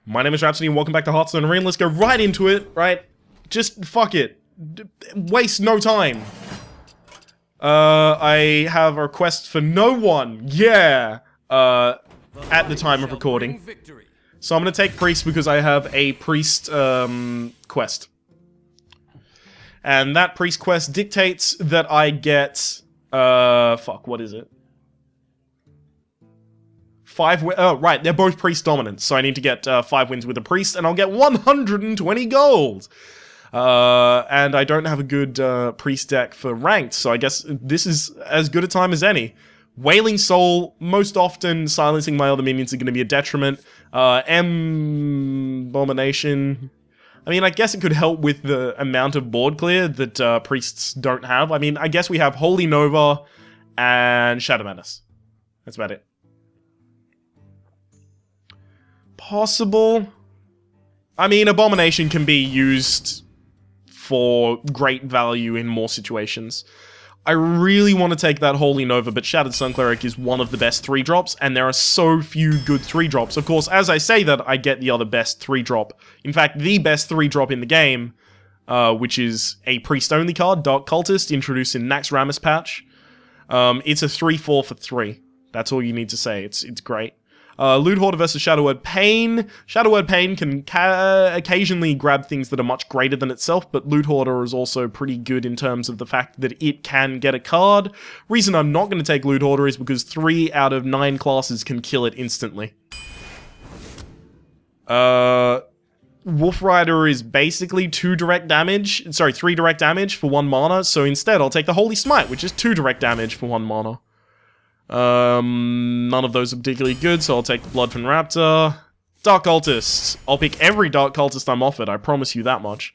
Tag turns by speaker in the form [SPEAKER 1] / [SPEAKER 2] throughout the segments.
[SPEAKER 1] My name is Rhapsody and welcome back to Hearthstone Arena. Let's go right into it, right? Just fuck it. Waste no time. I have a request for no one. Yeah. At the time of recording. So I'm gonna take Priest because I have a Priest, quest. And that Priest quest dictates that I get, fuck, what is it? 5 wins. Oh, right, they're both Priest dominant, so I need to get 5 wins with a Priest, and I'll get 120 gold! And I don't have a good Priest deck for ranked, so I guess this is as good a time as any. Wailing Soul, most often silencing my other minions are going to be a detriment. Abomination. I mean, I guess it could help with the amount of board clear that Priests don't have. I mean, I guess we have Holy Nova and Shadow Menace. That's about it. Possible. I mean, Abomination can be used for great value in more situations. I really want to take that Holy Nova, but Shattered Sun Cleric is one of the best 3-drops, and there are so few good 3-drops. Of course, as I say that, I get the other best 3-drop. In fact, the best 3-drop in the game, which is a Priest-only card, Dark Cultist, introduced in Nax Rammus patch. It's a 3/4 for 3. That's all you need to say. It's great. Loot Hoarder versus Shadow Word Pain. Shadow Word Pain can occasionally grab things that are much greater than itself, but Loot Hoarder is also pretty good in terms of the fact that it can get a card. Reason I'm not going to take Loot Hoarder is because 3 out of 9 classes can kill it instantly. Wolf Rider is basically 3 direct damage for 1 mana, so instead I'll take the Holy Smite, which is 2 direct damage for 1 mana. None of those are particularly good, so I'll take the Blood from Raptor. Dark Cultist. I'll pick every Dark Cultist I'm offered, I promise you that much.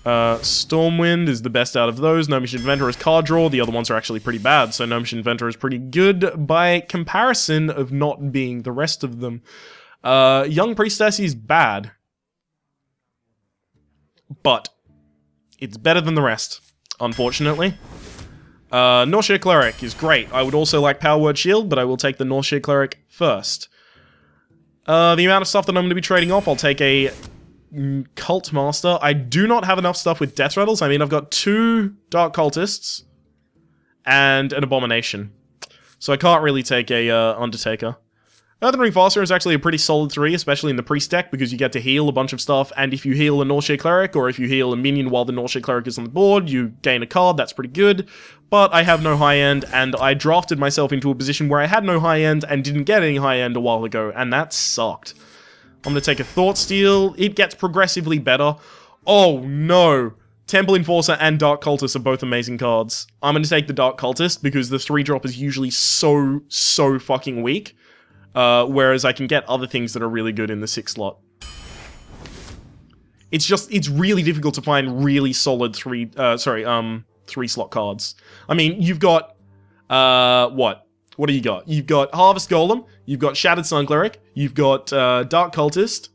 [SPEAKER 1] Stormwind is the best out of those. Gnomish Inventor is card draw. The other ones are actually pretty bad, so Gnomish Inventor is pretty good by comparison of not being the rest of them. Young Priestess is bad. But it's better than the rest, unfortunately. Northshire Cleric is great. I would also like Power Word Shield, but I will take the Northshire Cleric first. The amount of stuff that I'm going to be trading off, I'll take a Cult Master. I do not have enough stuff with Death Rattles. I mean, I've got 2 Dark Cultists and an Abomination. So I can't really take a Undertaker. Earthen Ring Faster is actually a pretty solid 3, especially in the Priest deck, because you get to heal a bunch of stuff, and if you heal a Northshire Cleric, or if you heal a minion while the Northshire Cleric is on the board, you gain a card, that's pretty good. But I have no high end, and I drafted myself into a position where I had no high end and didn't get any high end a while ago, and that sucked. I'm gonna take a Thought Steal. It gets progressively better. Oh no! Temple Enforcer and Dark Cultist are both amazing cards. I'm gonna take the Dark Cultist, because the 3-drop is usually so fucking weak. Whereas I can get other things that are really good in the 6 slot. It's really difficult to find really solid 3-slot cards. I mean, you've got, what do you got? You've got Harvest Golem, you've got Shattered Sun Cleric, you've got, Dark Cultist.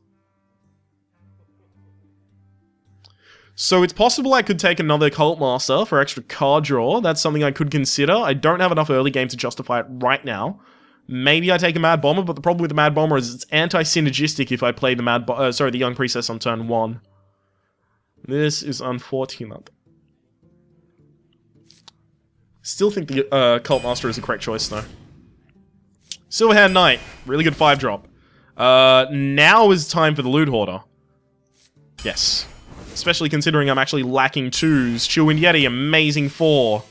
[SPEAKER 1] So it's possible I could take another Cult Master for extra card draw. That's something I could consider. I don't have enough early game to justify it right now. Maybe I take a Mad Bomber, but the problem with the Mad Bomber is it's anti-synergistic if I play the the Young Priestess on turn 1. This is unfortunate. Still think the Cult Master is the correct choice, though. Silverhand Knight, really good 5-drop. Now is time for the Loot Hoarder. Yes. Especially considering I'm actually lacking 2s. Chillwind Yeti, amazing 4.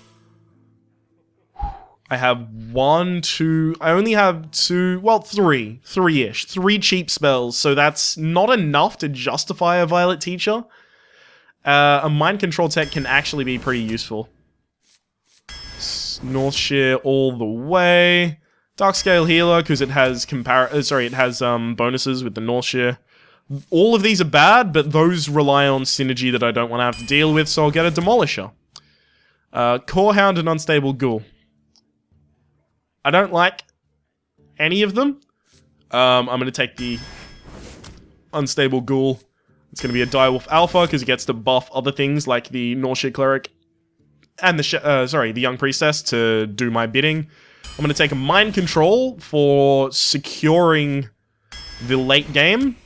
[SPEAKER 1] I have 1, 2, I only have 2, well, 3-ish. 3 cheap spells, so that's not enough to justify a Violet Teacher. A Mind Control tech can actually be pretty useful. Northshire all the way. Darkscale Healer, because it has bonuses with the Northshire. All of these are bad, but those rely on synergy that I don't want to have to deal with, so I'll get a Demolisher. Corehound and Unstable Ghoul. I don't like any of them. I'm going to take the Unstable Ghoul. It's going to be a Direwolf Alpha, because it gets to buff other things like the Northshire Cleric and the Young Priestess to do my bidding. I'm going to take a Mind Control for securing the late game.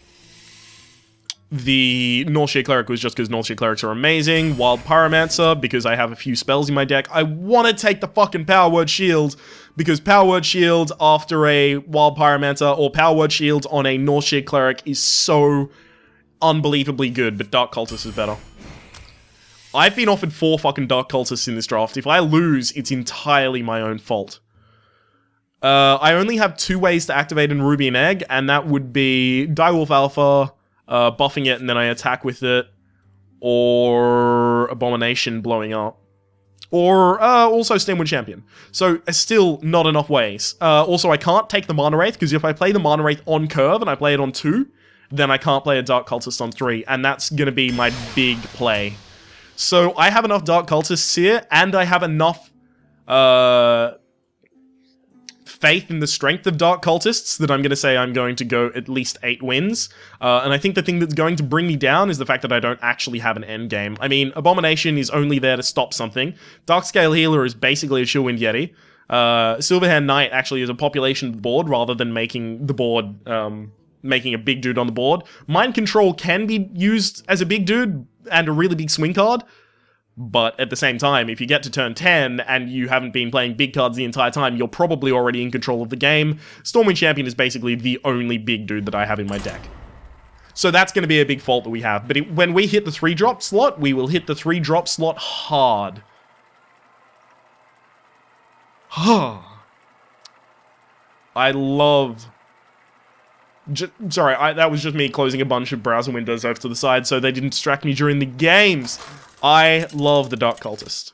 [SPEAKER 1] The Northshire Cleric was just because Northshire Clerics are amazing. Wild Pyromancer, because I have a few spells in my deck. I want to take the fucking Power Word Shield, because Power Word Shield after a Wild Pyromancer, or Power Word Shield on a Northshire Cleric is so unbelievably good, but Dark Cultist is better. I've been offered 4 fucking Dark Cultists in this draft. If I lose, it's entirely my own fault. I only have 2 ways to activate an Ruby and Egg, and that would be Direwolf Alpha, buffing it, and then I attack with it, or Abomination blowing up. Or, also Steamwood Champion. So, still not enough ways. Also, I can't take the Mana Wraith, because if I play the Mana Wraith on curve, and I play it on 2, then I can't play a Dark Cultist on 3, and that's gonna be my big play. So, I have enough Dark Cultists here, and I have enough, faith in the strength of Dark Cultists that I'm going to say I'm going to go at least 8 wins. And I think the thing that's going to bring me down is the fact that I don't actually have an end game. I mean, Abomination is only there to stop something. Darkscale Healer is basically a Shieldwind Yeti. Silverhand Knight actually is a population board rather than making the board, making a big dude on the board. Mind Control can be used as a big dude and a really big swing card. But at the same time, if you get to turn 10 and you haven't been playing big cards the entire time, you're probably already in control of the game. Stormwind Champion is basically the only big dude that I have in my deck. So that's going to be a big fault that we have. But when we hit the 3-drop slot, we will hit the 3-drop slot hard. I love... Sorry, that was just me closing a bunch of browser windows over to the side so they didn't distract me during the games. I love the Dark Cultist.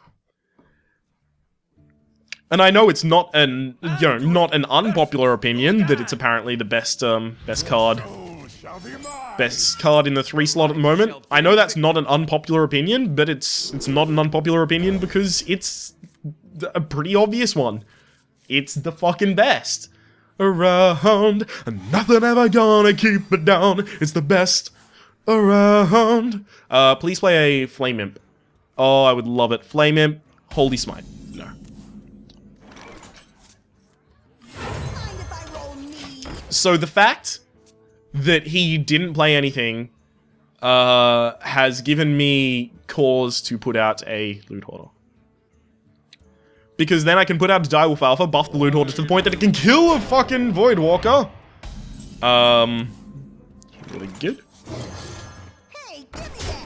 [SPEAKER 1] And I know it's not an, not an unpopular opinion that it's apparently the best card. Best card in the 3 slot at the moment. I know that's not an unpopular opinion, but it's not an unpopular opinion because it's a pretty obvious one. It's the fucking best. Around, and nothing ever gonna keep it down. It's the best around. Please play a Flame Imp. Oh, I would love it. Flame Imp, Holy Smite. No. So the fact that he didn't play anything has given me cause to put out a Loot Hoarder. Because then I can put out a Direwolf Alpha, buff the Loot Hoarder to the point that it can kill a fucking Voidwalker. Really good.
[SPEAKER 2] Hey, give me that.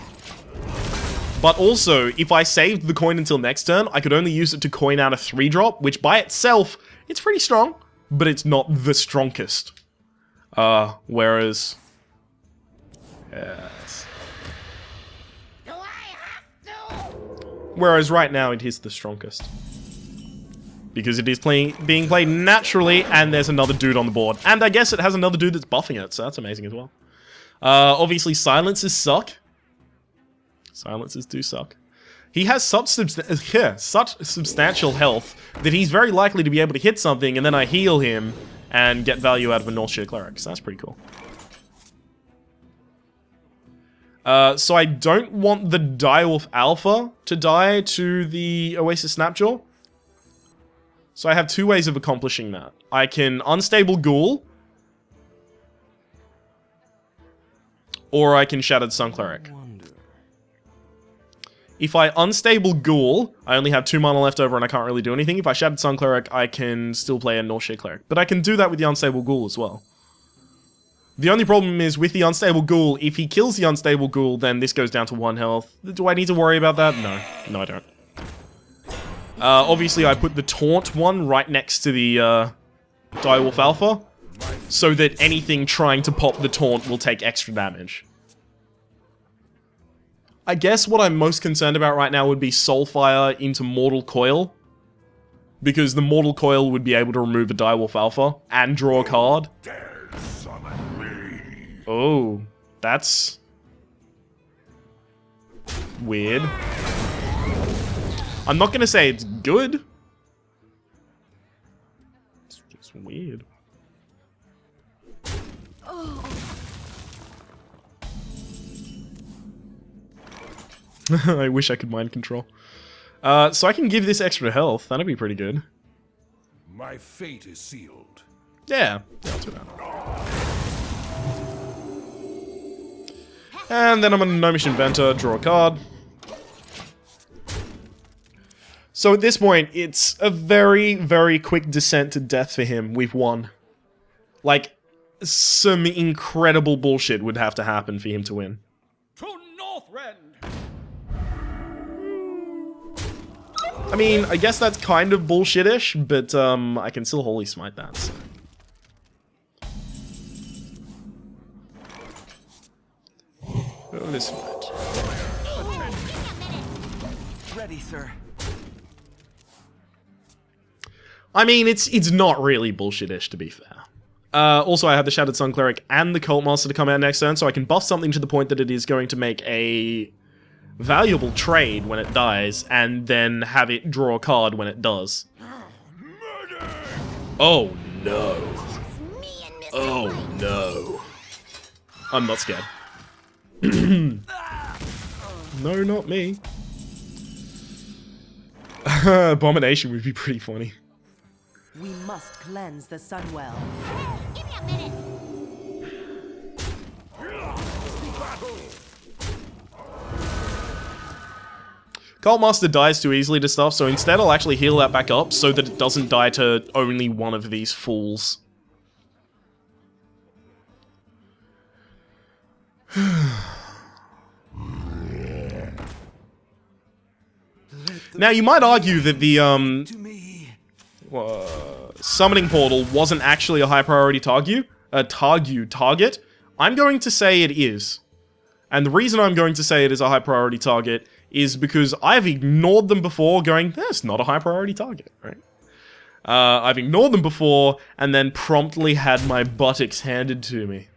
[SPEAKER 1] But also, if I saved the coin until next turn, I could only use it to coin out a 3-drop, which by itself, it's pretty strong, but it's not the strongest. Whereas... Yes.
[SPEAKER 2] Do I have to?
[SPEAKER 1] Whereas right now, it is the strongest. Because it is being played naturally, and there's another dude on the board. And I guess it has another dude that's buffing it, so that's amazing as well. Obviously, silencers suck. Silencers do suck. He has such substantial health that he's very likely to be able to hit something, and then I heal him and get value out of a Northshire Cleric, so that's pretty cool. So I don't want the Direwolf Alpha to die to the Oasis Snapjaw. So I have 2 ways of accomplishing that. I can Unstable Ghoul, or I can Shattered Sun Cleric. If I Unstable Ghoul, I only have 2 mana left over and I can't really do anything. If I Shattered Sun Cleric, I can still play a Northshire Cleric. But I can do that with the Unstable Ghoul as well. The only problem is with the Unstable Ghoul, if he kills the Unstable Ghoul, then this goes down to 1 health. Do I need to worry about that? No. No, I don't. Obviously, I put the Taunt one right next to the Direwolf Alpha, so that anything trying to pop the Taunt will take extra damage. I guess what I'm most concerned about right now would be Soulfire into Mortal Coil, because the Mortal Coil would be able to remove a Direwolf Alpha and draw a card. Oh, that's weird. I'm not gonna say it's good. It's just weird.
[SPEAKER 2] Oh.
[SPEAKER 1] I wish I could mind control. So I can give this extra health. That'd be pretty good.
[SPEAKER 3] My fate is sealed.
[SPEAKER 1] Yeah, I'll do that. And then I'm gonna Gnomish Inventor, draw a card. So at this point, it's a very, very quick descent to death for him. We've won. Like, some incredible bullshit would have to happen for him to win.
[SPEAKER 4] To Northrend!
[SPEAKER 1] I mean, I guess that's kind of bullshit-ish, but I can still Holy Smite that, so. Holy Smite.
[SPEAKER 4] Ready, sir.
[SPEAKER 1] I mean, it's not really bullshit-ish, to be fair. Also, I have the Shattered Sun Cleric and the Cult Master to come out next turn, so I can buff something to the point that it is going to make a valuable trade when it dies, and then have it draw a card when it does. Oh no.
[SPEAKER 2] Me and Mr.
[SPEAKER 1] Oh
[SPEAKER 2] White.
[SPEAKER 1] no. I'm not scared. No, not me. Abomination would be pretty funny.
[SPEAKER 5] We must cleanse the Sunwell.
[SPEAKER 2] Give me a minute.
[SPEAKER 1] Cult Master dies too easily to stuff, so instead I'll actually heal that back up so that it doesn't die to only one of these fools. Now, you might argue that the,
[SPEAKER 4] To me.
[SPEAKER 1] summoning portal wasn't actually a high priority target. I'm going to say it is. And the reason I'm going to say it is a high priority target is because I've ignored them before going, that's not a high priority target, right? I've ignored them before and then promptly had my buttocks handed to me.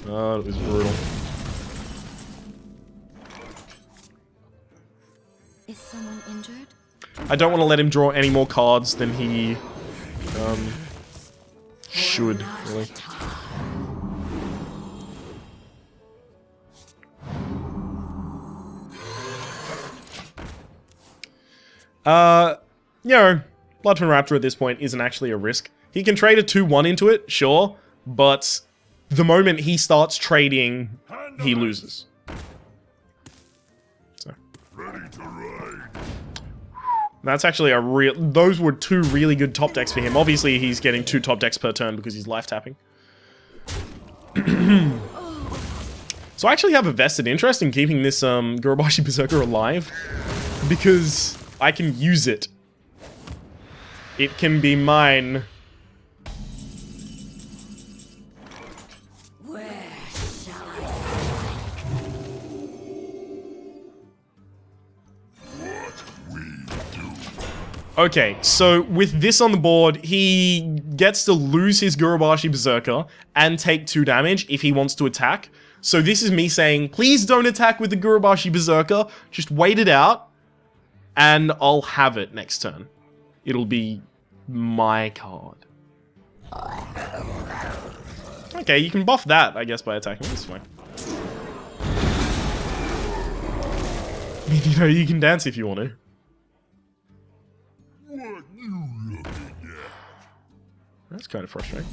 [SPEAKER 1] Oh, it was brutal.
[SPEAKER 2] Is someone injured?
[SPEAKER 1] I don't want to let him draw any more cards than he should, really. You know, Blood from Raptor at this point isn't actually a risk. He can trade a 2-1 into it, sure, but the moment he starts trading, he loses. So.
[SPEAKER 3] Ready to ride.
[SPEAKER 1] That's actually a real... Those were 2 really good top decks for him. Obviously, he's getting 2 top decks per turn because he's life tapping. So I actually have a vested interest in keeping this Gurubashi Berserker alive because I can use it. It can be mine.
[SPEAKER 2] Where shall I
[SPEAKER 1] Okay, so with this on the board, he gets to lose his Gurubashi Berserker and take 2 damage if he wants to attack. So this is me saying, please don't attack with the Gurubashi Berserker, just wait it out, and I'll have it next turn. It'll be my card. Okay, you can buff that, I guess, by attacking. That's fine. I mean, you know, you can dance if you want to.
[SPEAKER 3] What you looking at?
[SPEAKER 1] That's kind of frustrating.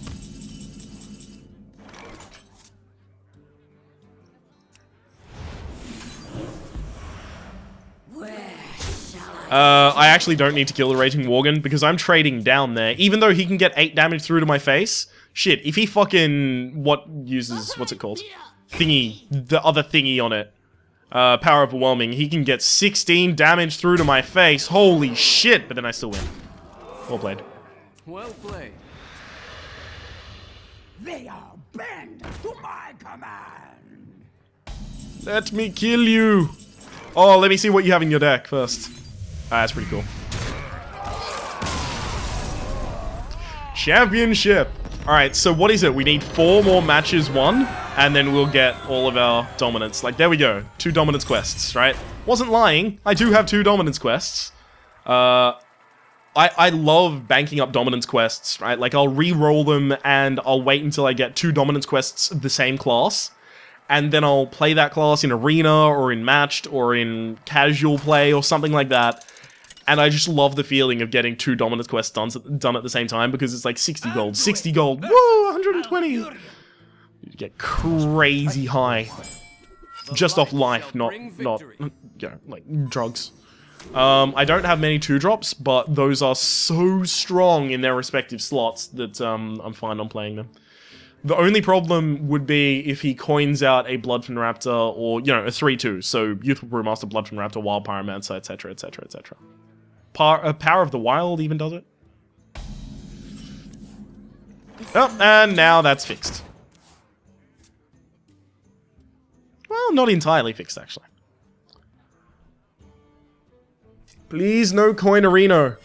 [SPEAKER 1] I actually don't need to kill the Raging Worgen because I'm trading down there. Even though he can get 8 damage through to my face, shit, if he fucking... what's it called? Thingy. The other thingy on it. Power Overwhelming. He can get 16 damage through to my face. Holy shit, but then I still win. Well played.
[SPEAKER 4] Well played.
[SPEAKER 2] They all bend to my command.
[SPEAKER 1] Let me kill you. Oh, let me see what you have in your deck first. Ah, that's pretty cool. Championship. Alright, so what is it? We need 4 more matches won, and then we'll get all of our dominance. Like, there we go. 2 dominance quests, right? Wasn't lying. I do have 2 dominance quests. I love banking up dominance quests, right? Like, I'll re-roll them, and I'll wait until I get 2 dominance quests of the same class. And then I'll play that class in arena, or in matched, or in casual play, or something like that. And I just love the feeling of getting 2 dominance quests done at the same time, because it's like 60 gold, 60 gold, woo, 120! You get crazy high. Just off life, not like drugs. I don't have many 2-drops, but those are so strong in their respective slots that I'm fine on playing them. The only problem would be if he coins out a Bloodfin Raptor or, you know, a 3-2. So Youthful Brewmaster, Bloodfin Raptor, Wild Pyromancer, etc, etc, etc. Power of the Wild even does it. Oh, and now that's fixed. Well, not entirely fixed, actually. Please no Coinerino.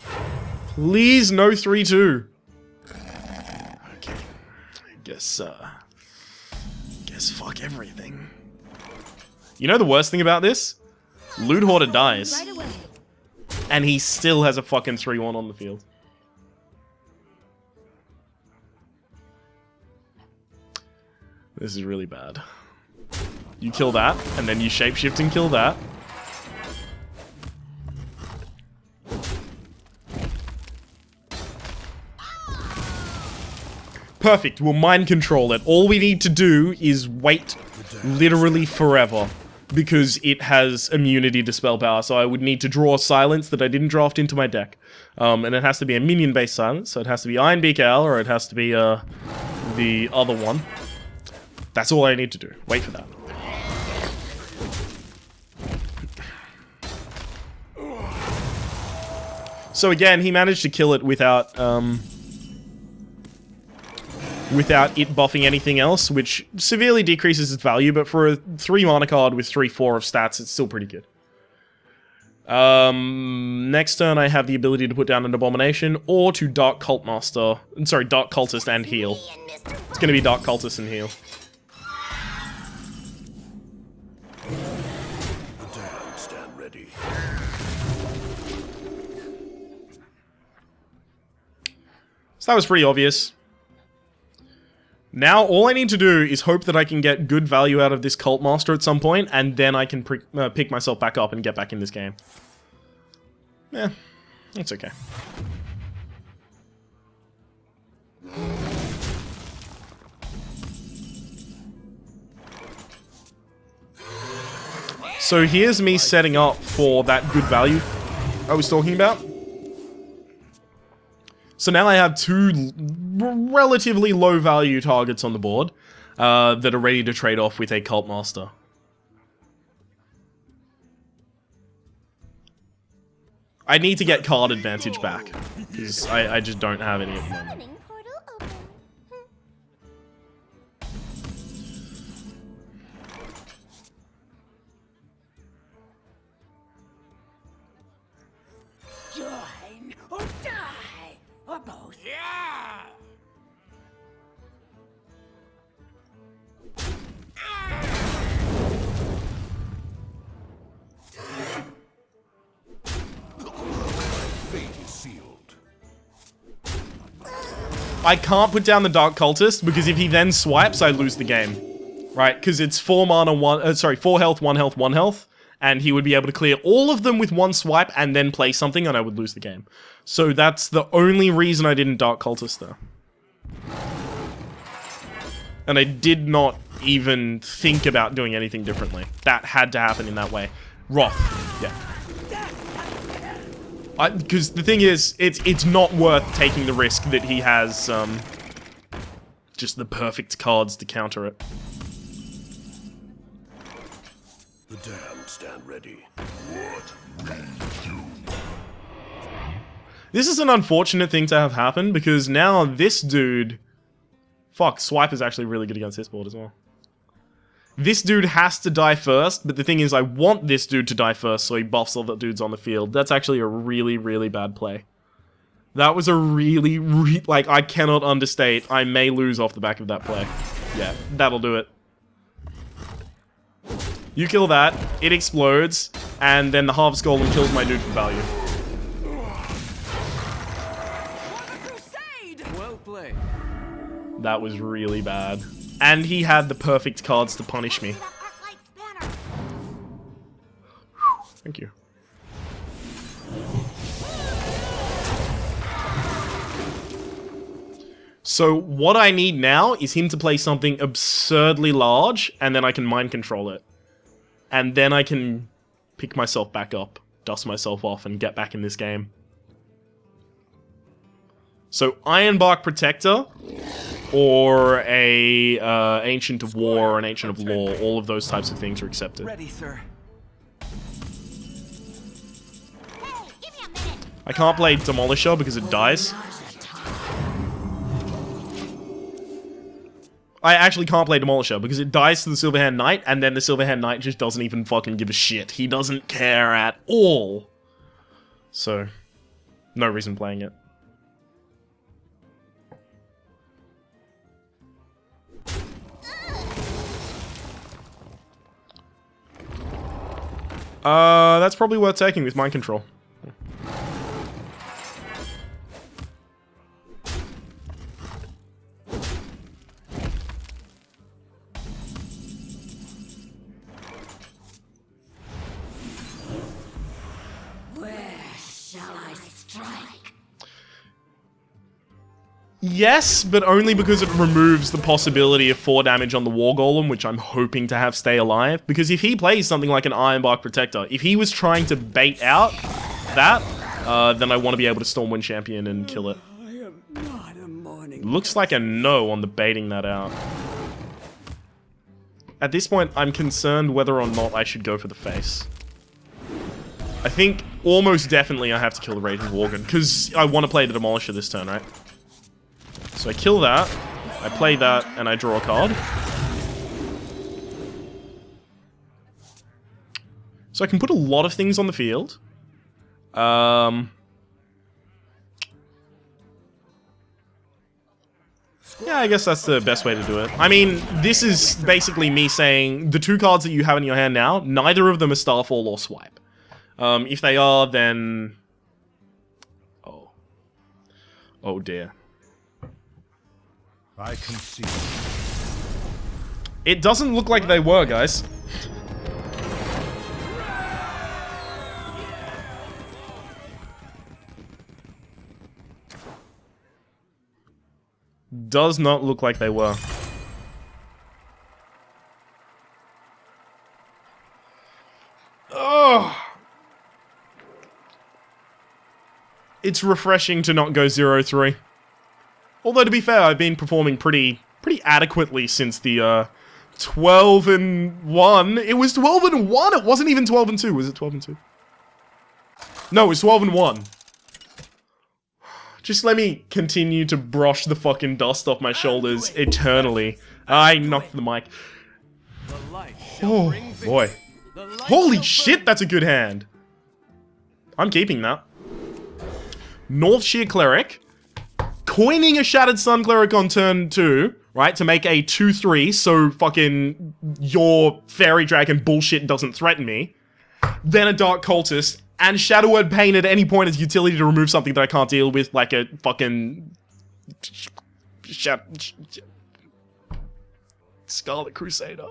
[SPEAKER 1] Please no 3-2. Okay. Guess fuck everything. You know the worst thing about this? Loot Hoarder dies.
[SPEAKER 5] Right away.
[SPEAKER 1] And he still has a fucking 3-1 on the field. This is really bad. You kill that, and then you shapeshift and kill that. Perfect, we'll mind control it. All we need to do is wait literally forever, because it has immunity to spell power, so I would need to draw Silence that I didn't draft into my deck. And it has to be a minion-based Silence, so it has to be Ironbeak Owl, or it has to be the other one. That's all I need to do. Wait for that. So again, he managed to kill it without it buffing anything else, which severely decreases its value, but for a 3 mana card with 3-4 of stats, it's still pretty good. Next turn I have the ability to put down an Abomination, or to Dark Cultist and heal. It's gonna be Dark Cultist and heal.
[SPEAKER 3] Stand ready.
[SPEAKER 1] So that was pretty obvious. Now, all I need to do is hope that I can get good value out of this Cult Master at some point, and then I can pick myself back up and get back in this game. Yeah, it's okay. So here's me setting up for that good value I was talking about. So now I have 2 relatively low value targets on the board that are ready to trade off with a Cult Master. I need to get card advantage back, because I just don't have any at the moment.
[SPEAKER 2] Join or die, or both.
[SPEAKER 3] Yeah! Fate is sealed.
[SPEAKER 1] I can't put down the Dark Cultist, because if he then swipes, I lose the game. Right? Because it's 4 mana, 4 health, 1 health, 1 health. And he would be able to clear all of them with 1 swipe and then play something, and I would lose the game. So that's the only reason I didn't Dark Cultist, though. And I did not even think about doing anything differently. That had to happen in that way. Wrath, yeah. Because the thing is, it's not worth taking the risk that he has just the perfect cards to counter it.
[SPEAKER 3] The damned stand ready. What we do?
[SPEAKER 1] This is an unfortunate thing to have happen, because now this dude... Fuck, Swipe is actually really good against this board as well. This dude has to die first, but the thing is I want this dude to die first so he buffs all the dudes on the field. That's actually a really, really bad play. That was a really, like, I cannot understate. I may lose off the back of that play. Yeah, that'll do it. You kill that, it explodes, and then the Harvest Golem kills my dude for value.
[SPEAKER 4] Well played.
[SPEAKER 1] That was really bad. And he had the perfect cards to punish me. Thank you. So what I need now is him to play something absurdly large, and then I can mind control it. and then I can pick myself back up, dust myself off, and get back in this game. So, Ironbark Protector, or a Ancient of War, or an Ancient of Law, all of those types of things are accepted.
[SPEAKER 4] Ready, sir.
[SPEAKER 1] I can't play Demolisher because it dies. I actually can't play Demolisher because it dies to the Silverhand Knight, and then the Silverhand Knight just doesn't even fucking give a shit. He doesn't care at all. So, no reason playing it. That's probably worth taking with Mind Control. Yes, but only because it removes the possibility of 4 damage on the War Golem, which I'm hoping to have stay alive. Because if he plays something like an Ironbark Protector, if he was trying to bait out that, then I want to be able to Stormwind Champion and kill it. Looks like a no on the baiting that out. At this point, I'm concerned whether or not I should go for the face. I think almost definitely I have to kill the Raging Worgen, because I want to play the Demolisher this turn, right? So I kill that, I play that, and I draw a card. So I can put a lot of things on the field. Yeah, I guess that's the best way to do it. I mean, this is basically me saying the 2 cards that you have in your hand now, neither of them are Starfall or Swipe. If they are, then... Oh. Oh dear.
[SPEAKER 3] I can see.
[SPEAKER 1] It doesn't look like they were, guys. Does not look like they were. Ugh. It's refreshing to not go 0-3. Although, to be fair, I've been performing pretty adequately since the 12-1. It was 12-1. It wasn't even 12-2. Was it 12-2? No, it was 12-1. Just let me continue to brush the fucking dust off my shoulders eternally. I knocked the mic. Oh, boy. Holy shit, that's a good hand. I'm keeping that. Northshire Cleric. Coining a Shattered Sun Cleric on turn 2, right, to make a 2-3, so fucking your Fairy Dragon bullshit doesn't threaten me. Then a Dark Cultist, and Shadow Word Pain at any point as utility to remove something that I can't deal with, like a fucking... Scarlet Crusader.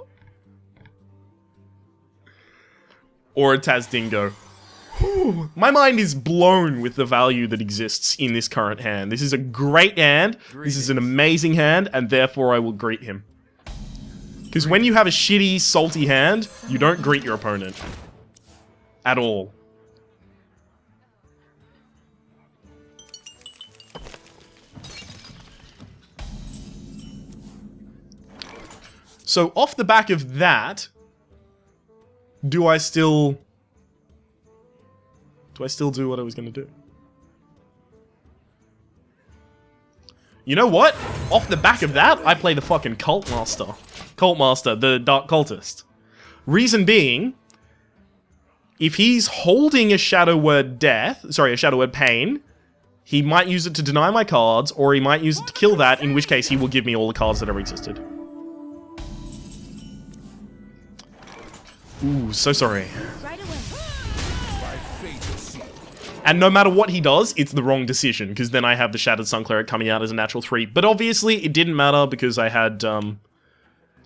[SPEAKER 1] Or a Tazdingo. My mind is blown with the value that exists in this current hand. This is a great hand, this is an amazing hand, and therefore I will greet him. Because when you have a shitty, salty hand, you don't greet your opponent. At all. So off the back of that, do I still do what I was going to do? You know what? Off the back of that, I play the fucking Cult Master, the Dark Cultist. Reason being, if he's holding a Shadow Word Pain, he might use it to deny my cards, or he might use it to kill that, in which case he will give me all the cards that ever existed. Ooh, so sorry. And no matter what he does, it's the wrong decision, because then I have the Shattered Sun Cleric coming out as a natural 3. But obviously, it didn't matter, because I had,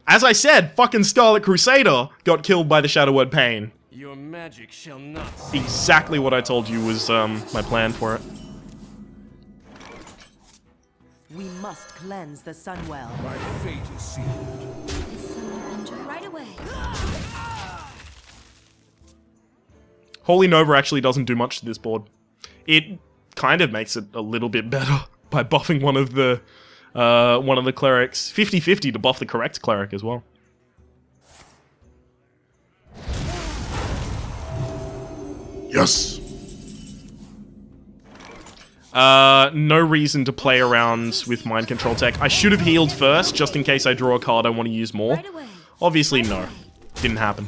[SPEAKER 1] as I said, fucking Scarlet Crusader got killed by the Shadow Word Pain.
[SPEAKER 4] Your magic shall not.
[SPEAKER 1] Exactly what I told you was, my plan for it.
[SPEAKER 5] We must cleanse the Sunwell.
[SPEAKER 3] My fate is sealed.
[SPEAKER 6] Is someone injured? Right away.
[SPEAKER 1] Holy Nova actually doesn't do much to this board. It kind of makes it a little bit better by buffing one of the clerics. 50-50 to buff the correct cleric as well.
[SPEAKER 3] Yes.
[SPEAKER 1] No reason to play around with mind control tech. I should have healed first, just in case I draw a card I want to use more.
[SPEAKER 5] Right away.
[SPEAKER 1] Obviously, no. Didn't happen.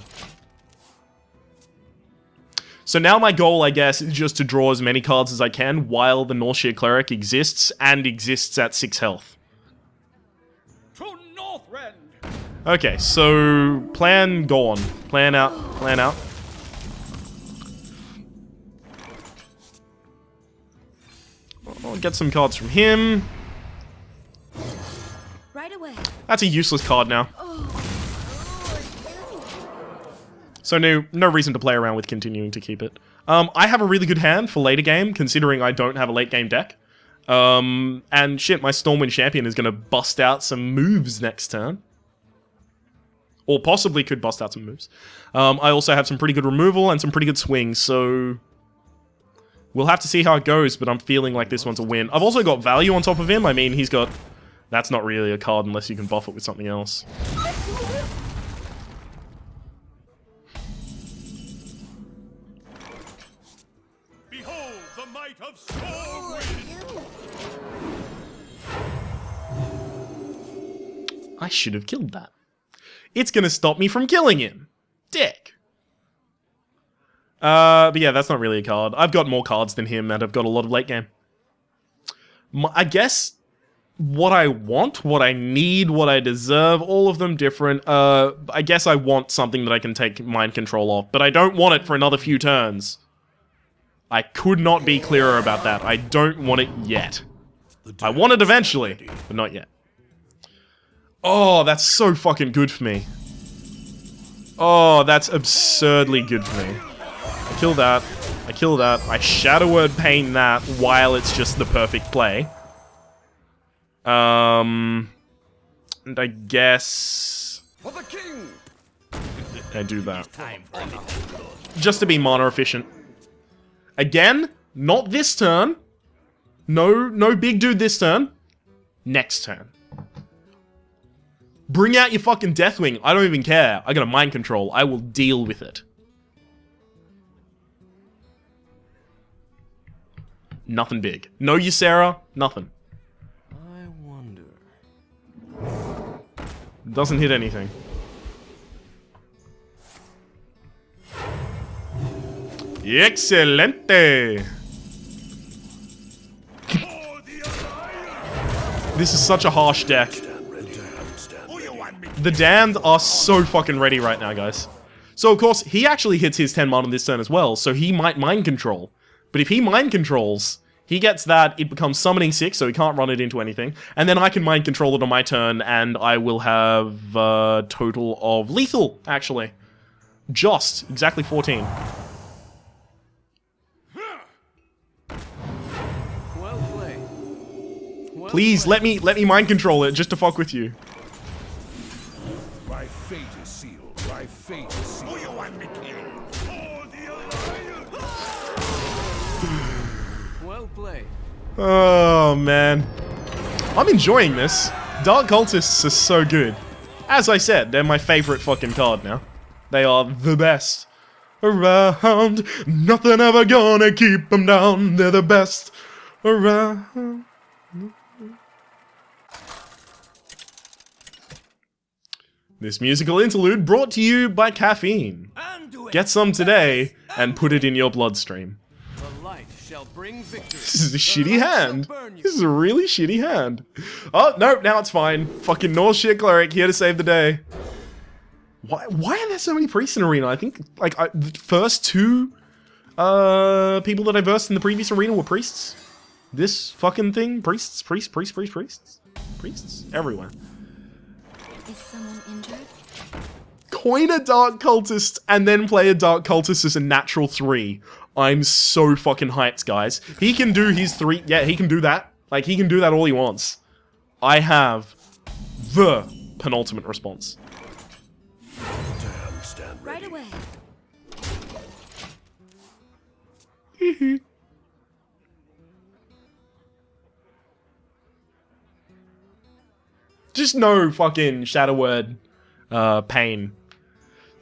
[SPEAKER 1] So now my goal, I guess, is just to draw as many cards as I can while the Northshire Cleric exists, and exists at 6 health.
[SPEAKER 2] To Northrend!
[SPEAKER 1] Okay, so plan gone. Plan out. Plan out. I'll get some cards from him.
[SPEAKER 5] Right away.
[SPEAKER 1] That's a useless card now. So no reason to play around with continuing to keep it. I have a really good hand for later game, considering I don't have a late game deck. And shit, my Stormwind Champion is going to bust out some moves next turn. Or possibly could bust out some moves. I also have some pretty good removal and some pretty good swings, so... We'll have to see how it goes, but I'm feeling like this one's a win. I've also got value on top of him. I mean, he's got... That's not really a card unless you can buff it with something else.
[SPEAKER 3] Behold the might of Stormwind!
[SPEAKER 1] I should have killed that. It's gonna stop me from killing him. Dick. But yeah, that's not really a card. I've got more cards than him, and I've got a lot of late game. I guess what I want, what I need, what I deserve, all of them different. I guess I want something that I can take mind control of, but I don't want it for another few turns. I could not be clearer about that. I don't want it yet. I want it eventually, but not yet. Oh, that's so fucking good for me. Oh, that's absurdly good for me. I kill that. I kill that. I Shadow Word Pain that while it's just the perfect play. And I guess...
[SPEAKER 2] For the king!
[SPEAKER 1] I do that. Just to be mana efficient. Again, not this turn. No big dude this turn. Next turn. Bring out your fucking Deathwing. I don't even care. I got a mind control. I will deal with it. Nothing big. No Ysera, nothing.
[SPEAKER 4] I wonder.
[SPEAKER 1] Doesn't hit anything. Excelente! This is such a harsh deck. The Damned are so fucking ready right now, guys. So, of course, he actually hits his 10 mana this turn as well, so he might mind control. But if he mind controls, he gets that, it becomes summoning 6, so he can't run it into anything. And then I can mind control it on my turn, and I will have a total of lethal, actually. Just, exactly 14.
[SPEAKER 4] Well played. Well
[SPEAKER 1] Please,
[SPEAKER 4] played.
[SPEAKER 1] let me mind control it, just to fuck with you.
[SPEAKER 3] My fate is sealed. My fate is sealed. Who you want me kill? For the Alliance!
[SPEAKER 4] Well played.
[SPEAKER 1] Oh, man. I'm enjoying this. Dark Cultists are so good. As I said, they're my favorite fucking card now. They are the best around. Nothing ever gonna keep them down. They're the best around. This musical interlude brought to you by caffeine. Get some today and put it in your bloodstream.
[SPEAKER 4] The light shall bring victory.
[SPEAKER 1] This is a
[SPEAKER 4] The
[SPEAKER 1] shitty
[SPEAKER 4] light shall
[SPEAKER 1] hand.
[SPEAKER 4] burn you.
[SPEAKER 1] This is a really shitty hand. Oh, no, now it's fine. Fucking Northshire Cleric here to save the day. Why are there so many priests in Arena? I think, like, the first two people that I versed in the previous arena were priests. This fucking thing, priests everywhere.
[SPEAKER 5] Is someone injured?
[SPEAKER 1] Coin a Dark Cultist and then play a Dark Cultist as a natural 3. I'm so fucking hyped, guys. He can do his 3. Yeah, he can do that. Like, he can do that all he wants. I have the penultimate response.
[SPEAKER 3] Damn, stand ready.
[SPEAKER 5] Right away.
[SPEAKER 1] Just no fucking Shadow Word pain.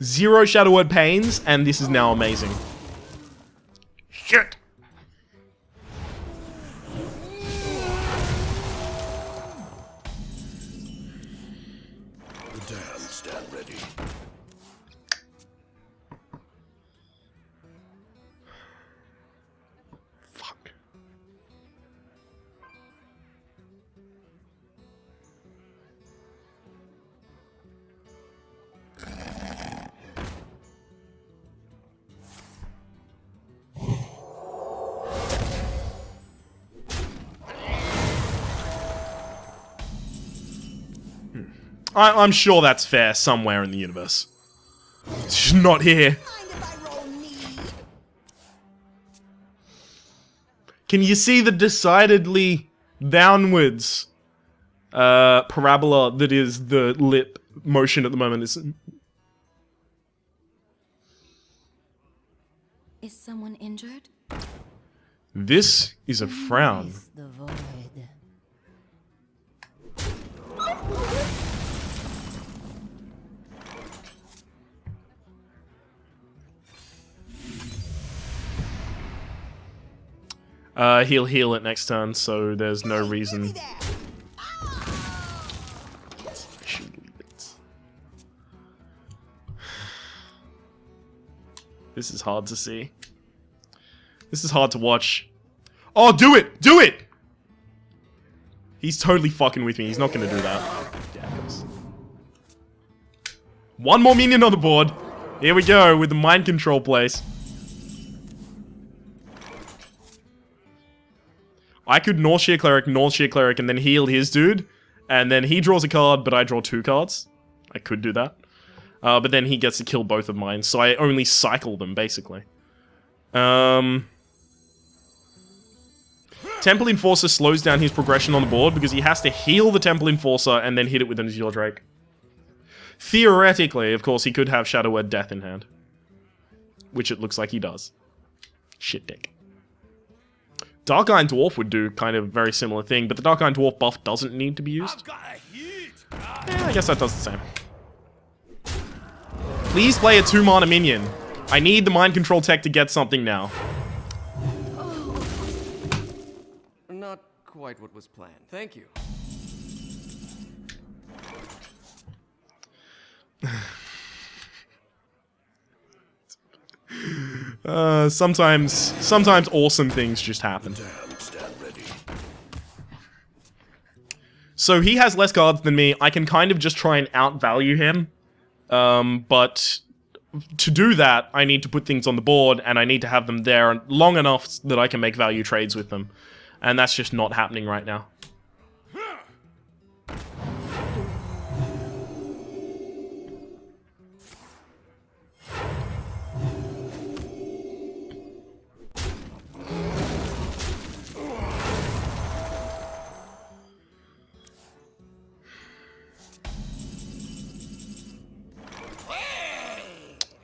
[SPEAKER 1] 0 Shadow Word pains, and this is now amazing. Shit!
[SPEAKER 3] The damned stand ready.
[SPEAKER 1] Fuck. I'm sure that's fair somewhere in the universe. It's just not here. Can you see the decidedly downwards parabola that is the lip motion at the moment?
[SPEAKER 6] Is someone injured?
[SPEAKER 1] This is a frown.
[SPEAKER 6] Is the void.
[SPEAKER 1] He'll heal it next turn, so there's no reason. This is hard to see. This is hard to watch. Oh, do it! Do it! He's totally fucking with me. He's not gonna do that. Yeah, of course. One more minion on the board. Here we go with the mind control place. I could North Sheer Cleric, and then heal his dude. And then he draws a card, but I draw 2 cards. I could do that. But then he gets to kill both of mine, so I only cycle them, basically. Temple Enforcer slows down his progression on the board because he has to heal the Temple Enforcer and then hit it with an Azure Drake. Theoretically, of course, he could have Shadow Word Death in hand. Which it looks like he does. Shit dick. Dark Iron Dwarf would do kind of a very similar thing, but the Dark Iron Dwarf buff doesn't need to be used. I guess that does the same. Please play a 2-mana minion. I need the mind control tech to get something now.
[SPEAKER 4] Not quite what was planned. Thank you.
[SPEAKER 1] Sometimes awesome things just happen.
[SPEAKER 3] Damned stand ready.
[SPEAKER 1] So he has less cards than me. I can kind of just try and outvalue him. But to do that, I need to put things on the board, and I need to have them there long enough that I can make value trades with them. And that's just not happening right now.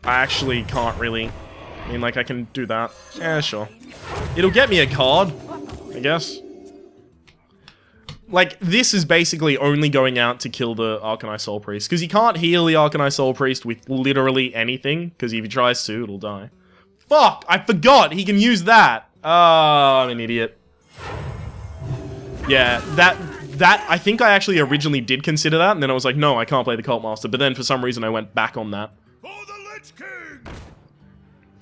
[SPEAKER 1] I actually can't really. I mean, like, I can do that. Yeah, sure. It'll get me a card, I guess. Like, this is basically only going out to kill the Arcanine Soul Priest, because he can't heal the Arcanine Soul Priest with literally anything, because if he tries to, it'll die. Fuck! I forgot! He can use that! Oh, I'm an idiot. Yeah, that I think I actually originally did consider that, and then I was like, no, I can't play the Cult Master, but then for some reason I went back on that.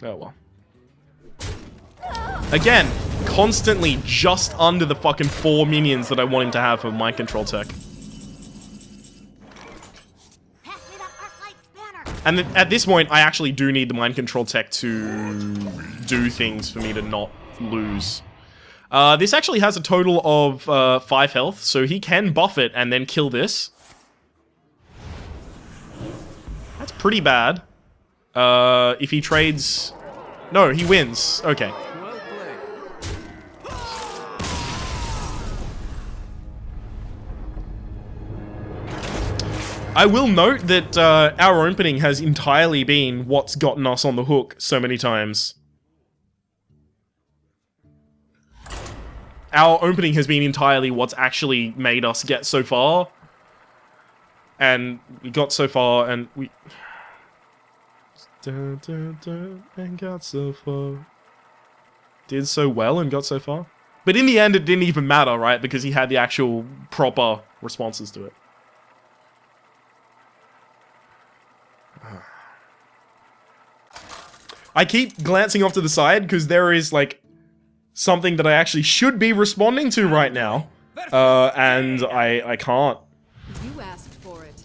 [SPEAKER 1] Oh well. Again, constantly just under the fucking 4 minions that I want him to have for mind control tech. And at this point, I actually do need the mind control tech to do things for me to not lose. This actually has a total of 5 health, so he can buff it and then kill this. That's pretty bad. If he trades... No, he wins. Okay.
[SPEAKER 4] Well played.
[SPEAKER 1] I will note that our opening has entirely been what's gotten us on the hook so many times. our opening has been entirely what's actually made us get so far. And we got so far, and we... and got so far. Did so well and got so far. But in the end, it didn't even matter, right? Because he had the actual proper responses to it. I keep glancing off to the side because there is, like, something that I actually should be responding to right now. And I can't.
[SPEAKER 5] You asked for it.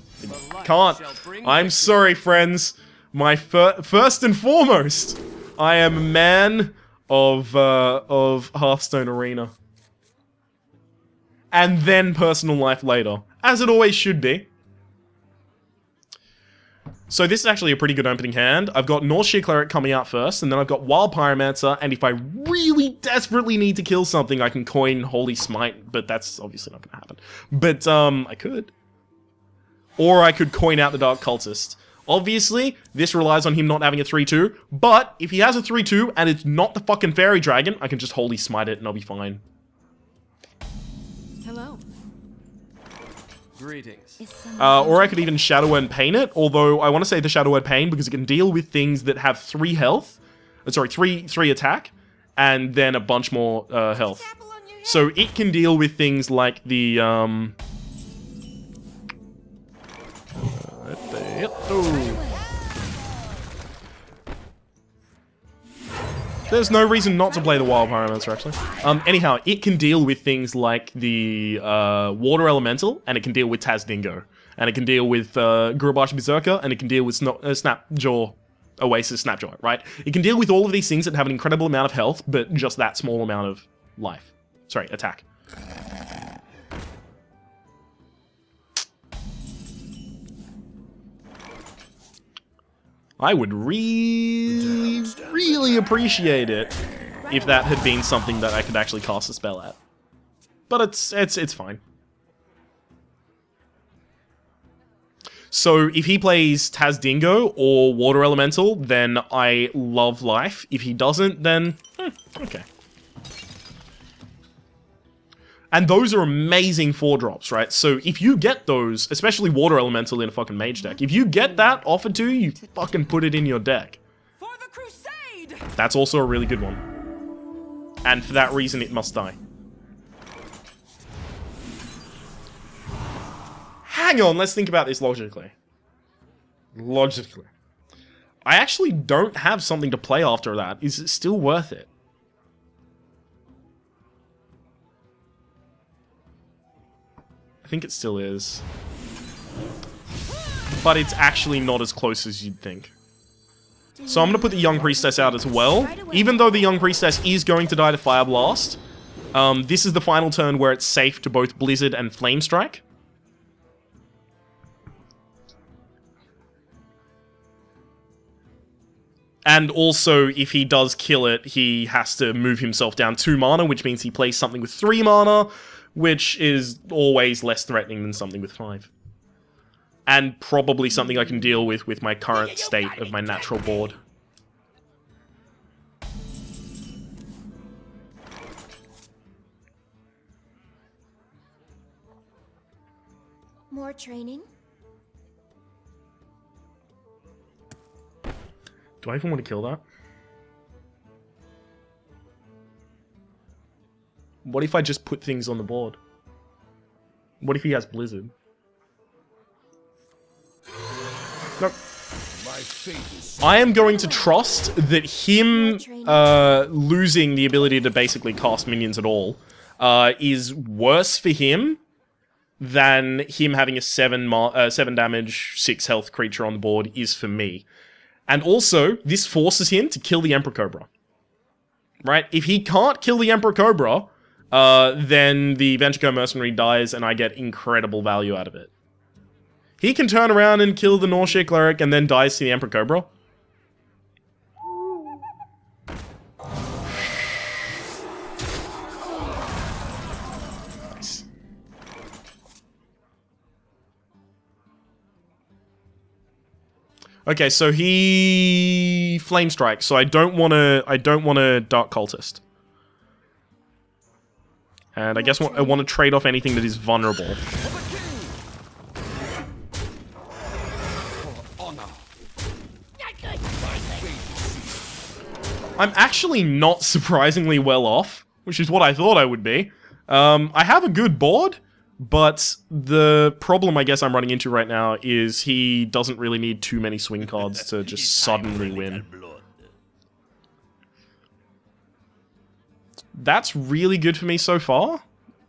[SPEAKER 1] Can't. I'm sorry, friends. My first and foremost, I am a man of Hearthstone Arena. And then personal life later. As it always should be. So this is actually a pretty good opening hand. I've got Northshire Cleric coming out first, and then I've got Wild Pyromancer, and if I really desperately need to kill something, I can coin Holy Smite, but that's obviously not going to happen. But, I could. Or I could coin out the Dark Cultist. Obviously, this relies on him not having a 3-2, but if he has a 3-2 and it's not the fucking Fairy Dragon, I can just Holy Smite it and I'll be fine.
[SPEAKER 5] Hello.
[SPEAKER 4] Greetings.
[SPEAKER 6] Is someone
[SPEAKER 1] Or I
[SPEAKER 6] injured?
[SPEAKER 1] could even Shadow Word Pain it, although I want to say the Shadow Word Pain because it can deal with things that have 3 health. Sorry, 3 attack, and then a bunch more health. So it can deal with things like the, There's no reason not to play the Wild Pyromancer, actually. Anyhow, it can deal with things like the Water Elemental, and it can deal with Tazdingo. And it can deal with Gurubashi Berserker, and it can deal with Snapjaw, Oasis Snapjaw, right? It can deal with all of these things that have an incredible amount of health, but just that small amount of life. Sorry, attack. I would really appreciate it if that had been something that I could actually cast a spell at. But it's fine. So if he plays Tazdingo or Water Elemental, then I love life. If he doesn't, then okay. And those are amazing 4-drops, right? So if you get those, especially Water Elemental in a fucking mage deck, if you get that offered to you, you fucking put it in your deck.
[SPEAKER 5] For the crusade!
[SPEAKER 1] That's also a really good one. And for that reason, it must die. Hang on, let's think about this logically. Logically. I actually don't have something to play after that. Is it still worth it? I think it still is. But it's actually not as close as you'd think. So I'm going to put the Young Priestess out as well. Even though the Young Priestess is going to die to Fire Blast, this is the final turn where it's safe to both Blizzard and Flame Strike. And also, if he does kill it, he has to move himself down 2 mana, which means he plays something with 3 mana, which is always less threatening than something with 5. And probably something I can deal with my current state of my natural board.
[SPEAKER 6] More training?
[SPEAKER 1] Do I even want to kill that? What if I just put things on the board? What if he has Blizzard? Nope. I am going to trust that him losing the ability to basically cast minions at all is worse for him than him having a 7 damage, 6 health creature on the board is for me. And also, this forces him to kill the Emperor Cobra. Right? If he can't kill the Emperor Cobra, then the Ventrico Mercenary dies and I get incredible value out of it. He can turn around and kill the Northshire Cleric and then dies to the Emperor Cobra. Nice. Okay, so he Flame Strike, so I don't wanna Dark Cultist. And I guess I want to trade off anything that is vulnerable. I'm actually not surprisingly well off, which is what I thought I would be. I have a good board, but the problem I guess I'm running into right now is he doesn't really need too many swing cards to just suddenly win. That's really good for me so far.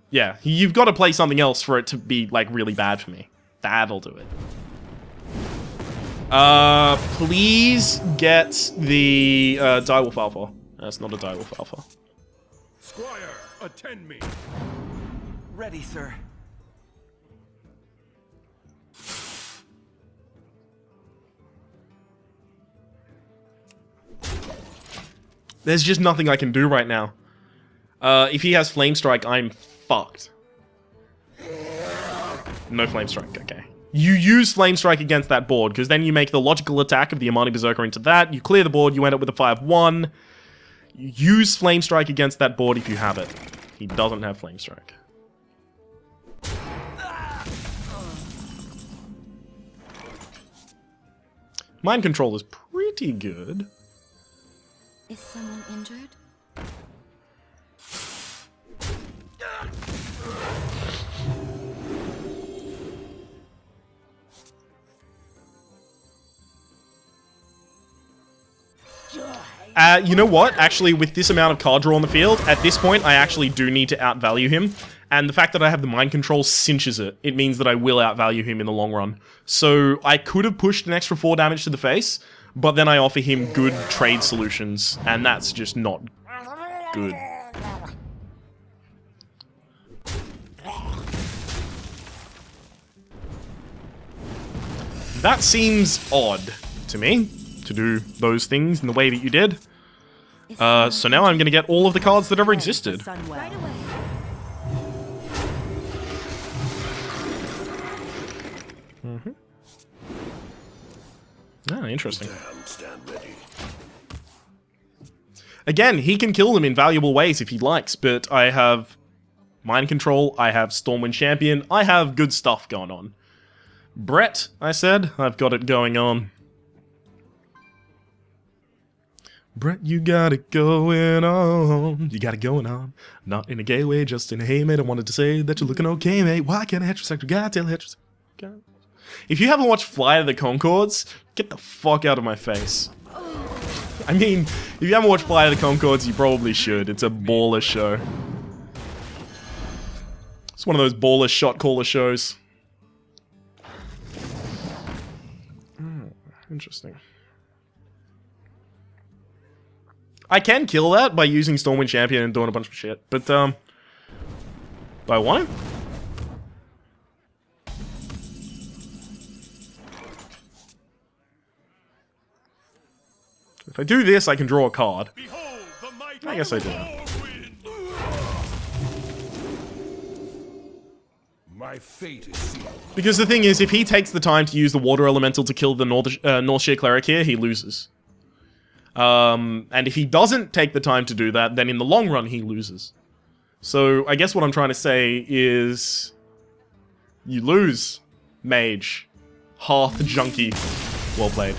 [SPEAKER 1] Yeah, you've got to play something else for it to be, like, really bad for me. That'll do it. Please get the Direwolf Alpha. That's not a Direwolf Alpha.
[SPEAKER 3] Squire, attend me.
[SPEAKER 4] Ready, sir.
[SPEAKER 1] There's just nothing I can do right now. If he has Flame Strike, I'm fucked. No Flame Strike, okay. You use Flame Strike against that board, because then you make the logical attack of the Amani Berserker into that, you clear the board, you end up with a 5-1. You use Flame Strike against that board if you have it. He doesn't have Flame Strike. Mind Control is pretty good.
[SPEAKER 6] Is someone injured?
[SPEAKER 1] You know what? Actually, with this amount of card draw on the field, at this point, I actually do need to outvalue him. And the fact that I have the Mind Control cinches it. It means that I will outvalue him in the long run. So I could have pushed an extra 4 damage to the face, but then I offer him good trade solutions, and that's just not good. That seems odd to me, to do those things in the way that you did. So now I'm going to get all of the cards that ever existed.
[SPEAKER 5] Right away.
[SPEAKER 1] Ah, interesting.
[SPEAKER 3] Damned stand ready.
[SPEAKER 1] Again, he can kill them in valuable ways if he likes, but I have Mind Control, I have Stormwind Champion, I have good stuff going on. Brett, I said, I've got it going on. Brett, you got it going on. You got it going on. Not in a gay way, just in a hey mate. I wanted to say that you're looking okay, mate. Why can't a heterosexual guy tell a heterosexual guy? If you haven't watched Flight of the Conchords, get the fuck out of my face. I mean, if you haven't watched Flight of the Conchords, you probably should. It's a baller show. It's one of those baller shot caller shows. Interesting. I can kill that by using Stormwind Champion and doing a bunch of shit, but, do I want to? If I do this, I can draw a card.
[SPEAKER 3] Behold the might
[SPEAKER 1] I guess I do.
[SPEAKER 3] My fate is sealed.
[SPEAKER 1] Because the thing is, if he takes the time to use the Water Elemental to kill the Northshire Cleric here, he loses. And if he doesn't take the time to do that, then in the long run, he loses. So, I guess what I'm trying to say is... You lose, Mage. Hearth Junkie. Well played.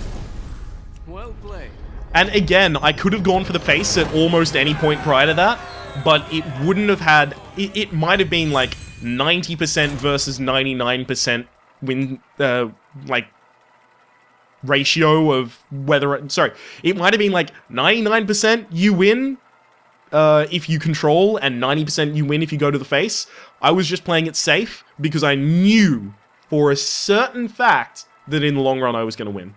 [SPEAKER 4] Well played.
[SPEAKER 1] And again, I could have gone for the face at almost any point prior to that, but it wouldn't have had... It might have been like 90% versus 99% win, like, ratio of whether... Sorry, it might have been like 99% you win if you control, and 90% you win if you go to the face. I was just playing it safe because I knew for a certain fact that in the long run I was going to win.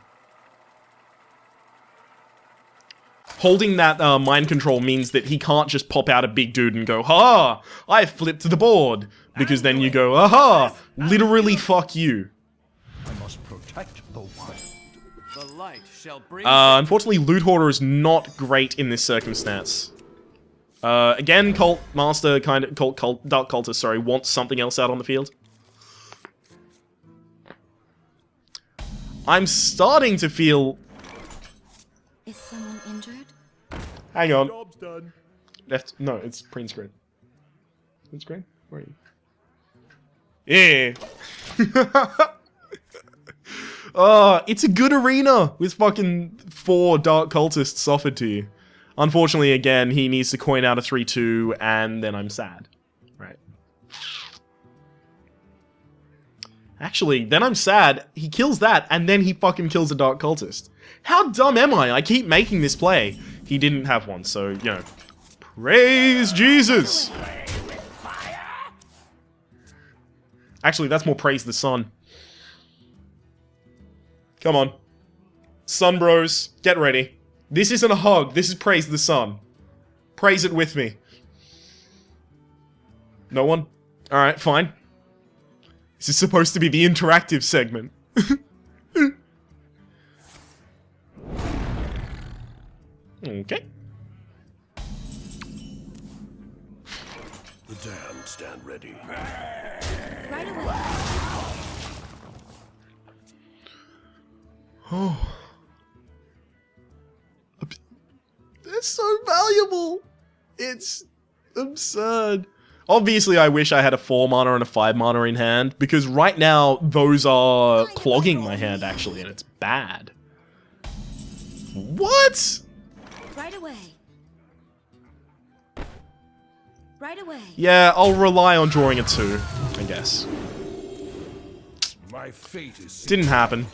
[SPEAKER 1] Holding that mind control means that he can't just pop out a big dude and go, ha! I flipped the board! Because then you go, aha! Literally fuck you.
[SPEAKER 2] I must protect the wild.
[SPEAKER 4] The light shall bring.
[SPEAKER 1] Unfortunately, Loot Hoarder is not great in this circumstance. Again, Dark Cultist, sorry, wants something else out on the field. I'm starting to feel...
[SPEAKER 6] Is someone injured?
[SPEAKER 1] Hang on.
[SPEAKER 3] Job's done.
[SPEAKER 1] Left. No, it's print screen. It's great. Where are you? Yeah. Oh, it's a good arena with fucking 4 Dark Cultists offered to you. Unfortunately, again, he needs to coin out a 3-2, and then I'm sad. Right. Actually, then I'm sad. He kills that, and then he fucking kills a Dark Cultist. How dumb am I? I keep making this play. He didn't have one, so, you know. Praise Jesus! Actually, that's more praise the sun. Come on. Sun bros, get ready. This isn't a hug, this is praise the sun. Praise it with me. No one? Alright, fine. This is supposed to be the interactive segment. Okay.
[SPEAKER 3] The damned stand ready.
[SPEAKER 6] Right away.
[SPEAKER 1] Oh. They're so valuable. It's absurd. Obviously, I wish I had a 4 mana and a 5 mana in hand, because right now, those are clogging my hand, actually, and it's bad. What?
[SPEAKER 6] Right away. Right away.
[SPEAKER 1] Yeah, I'll rely on drawing a 2, I guess.
[SPEAKER 3] My fate is sealed.
[SPEAKER 1] Didn't happen.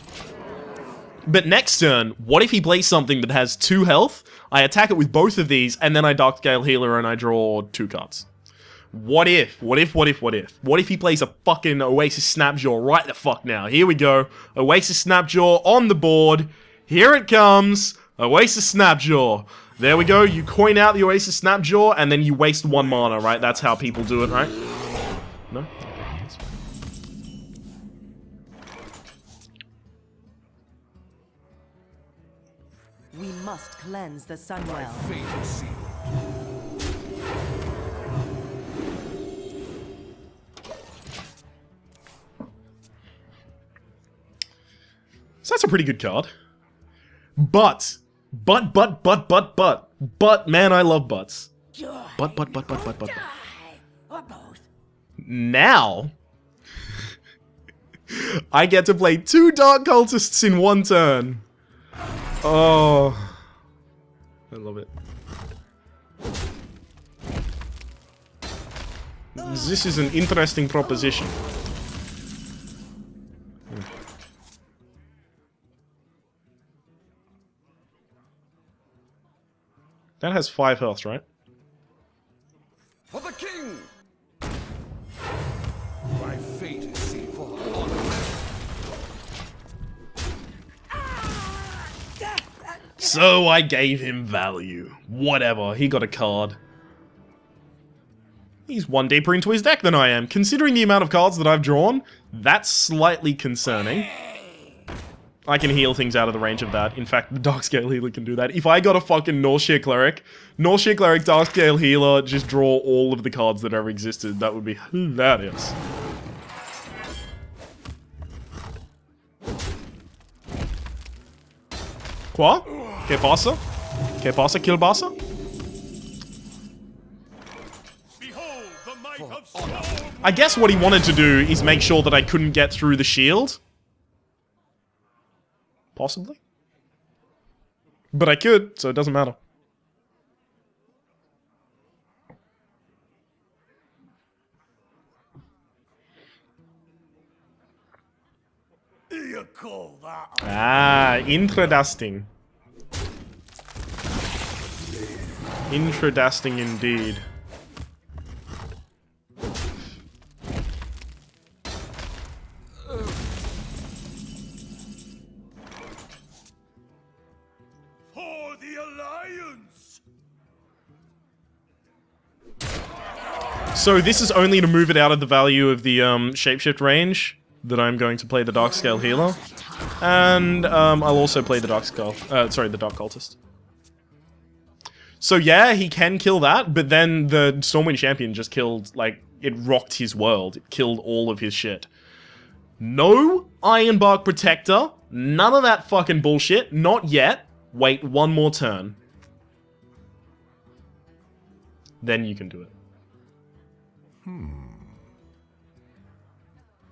[SPEAKER 1] But next turn, what if he plays something that has 2 health, I attack it with both of these, and then I Darkscale Healer and I draw 2 cards? What if? What if he plays a fucking Oasis Snapjaw right the fuck now? Here we go. Oasis Snapjaw on the board. Here it comes. Oasis Snapjaw. There we go. You coin out the Oasis Snapjaw, and then you waste 1 mana, right? That's how people do it, right? No? Okay, that's fine.
[SPEAKER 5] We must cleanse the Sunwell.
[SPEAKER 3] Fate is sealed.
[SPEAKER 1] So that's a pretty good card. But, man, I love butts. But.
[SPEAKER 2] Or both.
[SPEAKER 1] Now, I get to play 2 Dark Cultists in 1 turn. Oh, I love it. This is an interesting proposition. That has 5 health, right?
[SPEAKER 4] For the king!
[SPEAKER 3] My fate is sealed. For honor.
[SPEAKER 1] So I gave him value. Whatever, he got a card. He's 1 deeper into his deck than I am. Considering the amount of cards that I've drawn, that's slightly concerning. I can heal things out of the range of that. In fact, the Darkscale Healer can do that. If I got a fucking Northshire Cleric, Darkscale Healer, just draw all of the cards that ever existed, that would be hilarious. Qua? Que pasa? Que pasa, Kilbasa?
[SPEAKER 3] Behold the might of storm.
[SPEAKER 1] I guess what he wanted to do is make sure that I couldn't get through the shield. Possibly. But I could, so it doesn't matter.
[SPEAKER 2] You call that?
[SPEAKER 1] Ah, interesting. Interesting indeed.
[SPEAKER 3] For the alliance.
[SPEAKER 1] So this is only to move it out of the value of the shapeshift range that I'm going to play the Darkscale Healer. And I'll also play the Dark Cultist. So yeah, he can kill that, but then the Stormwind Champion just killed, like, it rocked his world. It killed all of his shit. No Ironbark Protector. None of that fucking bullshit. Not yet. Wait 1 more turn. Then you can do it.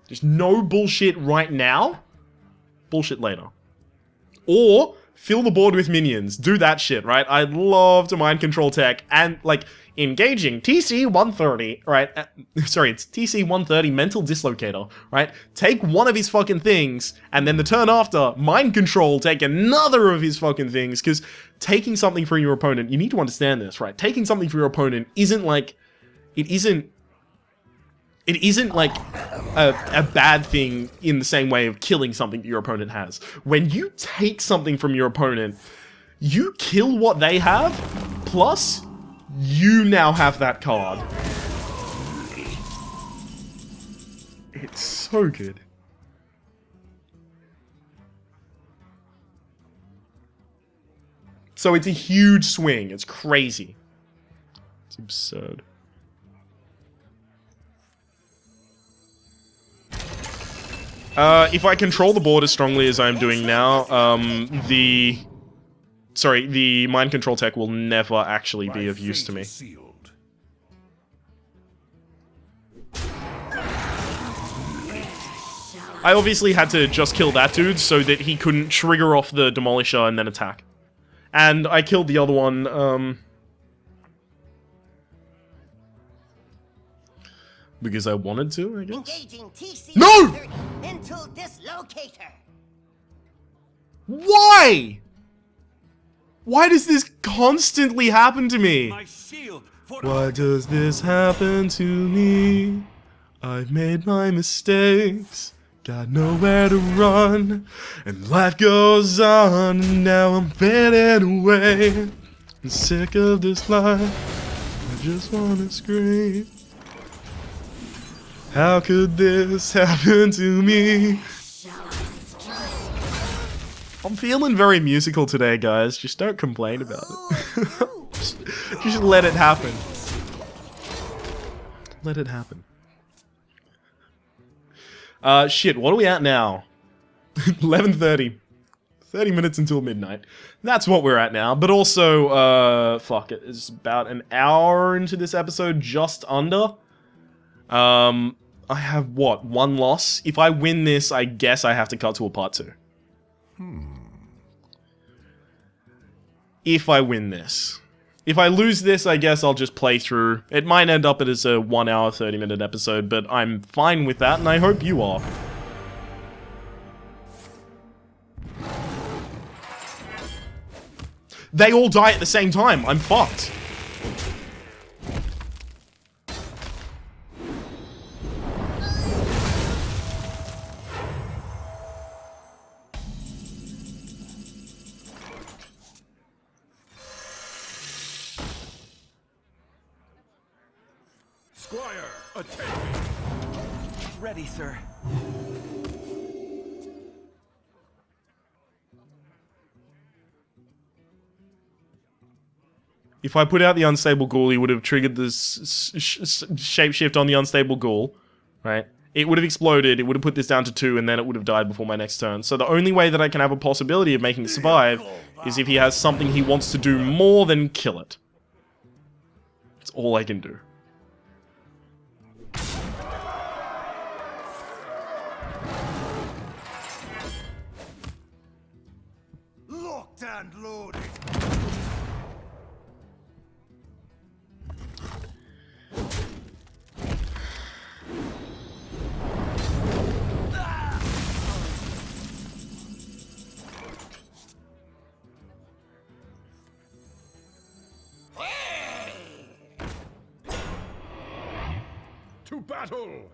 [SPEAKER 1] Just no bullshit right now. Bullshit later. Or fill the board with minions. Do that shit, right? I'd love to mind control tech and, like, engaging TC 130, right? Sorry, it's TC 130 mental dislocator, right? Take one of his fucking things, and then the turn after, mind control, take another of his fucking things, because taking something from your opponent, you need to understand this, right? Taking something from your opponent isn't like, it isn't like a bad thing in the same way of killing something that your opponent has. When you take something from your opponent, you kill what they have, plus you now have that card. It's so good. So it's a huge swing. It's crazy. It's absurd. If I control the board as strongly as I'm doing now, the mind control tech will never actually be of use to me. I obviously had to just kill that dude so that he couldn't trigger off the Demolisher and then attack. And I killed the other one, because I wanted to, I guess.
[SPEAKER 2] Engaging TC
[SPEAKER 1] No!
[SPEAKER 2] mental dislocator.
[SPEAKER 1] Why? Why does this constantly happen to me?
[SPEAKER 3] My shield for
[SPEAKER 1] Why does this happen to me? I've made my mistakes, got nowhere to run, and life goes on, and now I'm fading away. I'm sick of this life, I just wanna scream. How could this happen to me? I'm feeling very musical today, guys. Just don't complain about it. just let it happen. Let it happen. Shit, what are we at now? 11:30. 30 minutes until midnight. That's what we're at now. But also, fuck it. It's about an hour into this episode, just under. I have, what, one loss? If I win this, I guess I have to cut to a part 2. If I win this. If I lose this, I guess I'll just play through. It might end up as a 1 hour, 30-minute episode, but I'm fine with that, and I hope you are. They all die at the same time. I'm fucked.
[SPEAKER 3] Squire, attend me.
[SPEAKER 4] Ready, sir.
[SPEAKER 1] If I put out the Unstable Ghoul, he would have triggered this shapeshift on the Unstable Ghoul, right? It would have exploded, it would have put this down to 2, and then it would have died before my next turn. So the only way that I can have a possibility of making it survive is if he has something he wants to do more than kill it. That's all I can do.
[SPEAKER 3] Locked and loaded. To battle!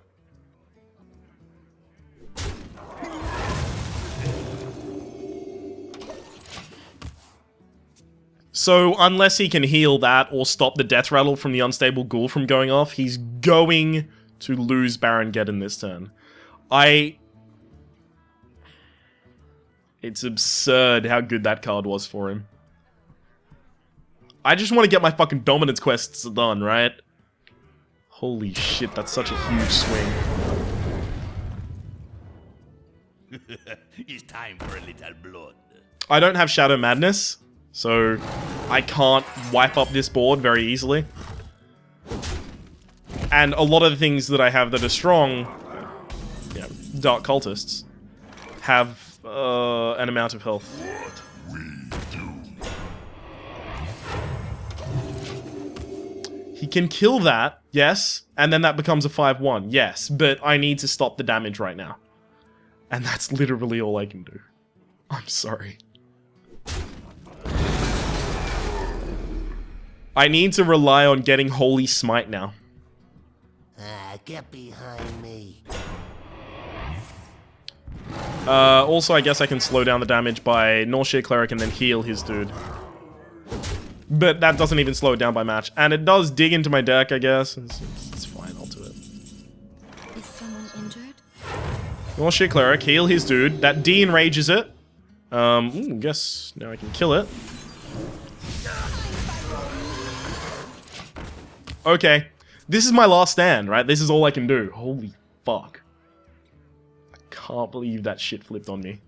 [SPEAKER 1] So, unless he can heal that or stop the death rattle from the Unstable Ghoul from going off, he's going to lose Baron Geddon this turn. It's absurd how good that card was for him. I just want to get my fucking dominance quests done, right? Holy shit, that's such a huge swing.
[SPEAKER 3] It's time for a little blood.
[SPEAKER 1] I don't have Shadow Madness, so I can't wipe up this board very easily. And a lot of the things that I have that are strong, you know, Dark Cultists, have an amount of health. He can kill that, yes, and then that becomes a 5-1, yes, but I need to stop the damage right now. And that's literally all I can do. I'm sorry. I need to rely on getting Holy Smite now.
[SPEAKER 7] Get behind me.
[SPEAKER 1] Also, I guess I can slow down the damage by Nausea Cleric and then heal his dude. But that doesn't even slow it down by match. And it does dig into my deck, I guess. It's fine, I'll do it.
[SPEAKER 6] Is someone injured?
[SPEAKER 1] Nausea Cleric, heal his dude. That de-enrages it. Guess now I can kill it. Okay. This is my last stand, right? This is all I can do. Holy fuck. I can't believe that shit flipped on me.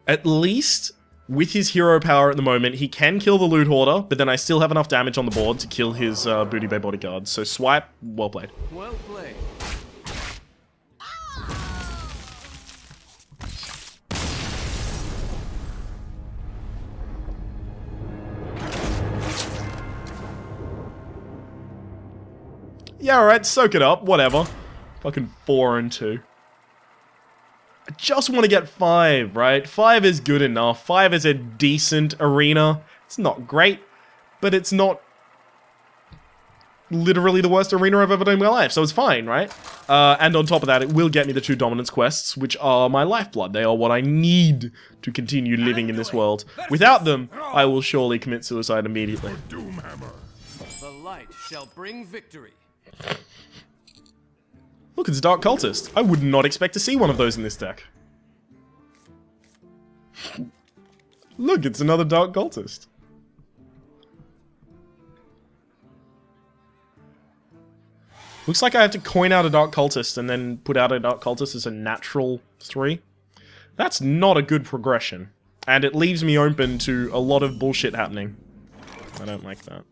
[SPEAKER 1] At least, with his hero power at the moment, he can kill the Loot Hoarder, but then I still have enough damage on the board to kill his Booty Bay Bodyguard. So swipe, well played.
[SPEAKER 4] Well played.
[SPEAKER 1] Yeah, alright, soak it up, whatever. Fucking 4 and 2. I just want to get 5, right? 5 is good enough. 5 is a decent arena. It's not great, but it's not literally the worst arena I've ever done in my life, so it's fine, right? And on top of that, it will get me the 2 dominance quests, which are my lifeblood. They are what I need to continue living in this world. Without them, I will surely commit suicide immediately.
[SPEAKER 4] The light shall bring victory.
[SPEAKER 1] Look, it's a Dark Cultist. I would not expect to see one of those in this deck. Look, it's another Dark Cultist. Looks like I have to coin out a Dark Cultist and then put out a Dark Cultist as a natural 3. That's not a good progression. And it leaves me open to a lot of bullshit happening. I don't like that.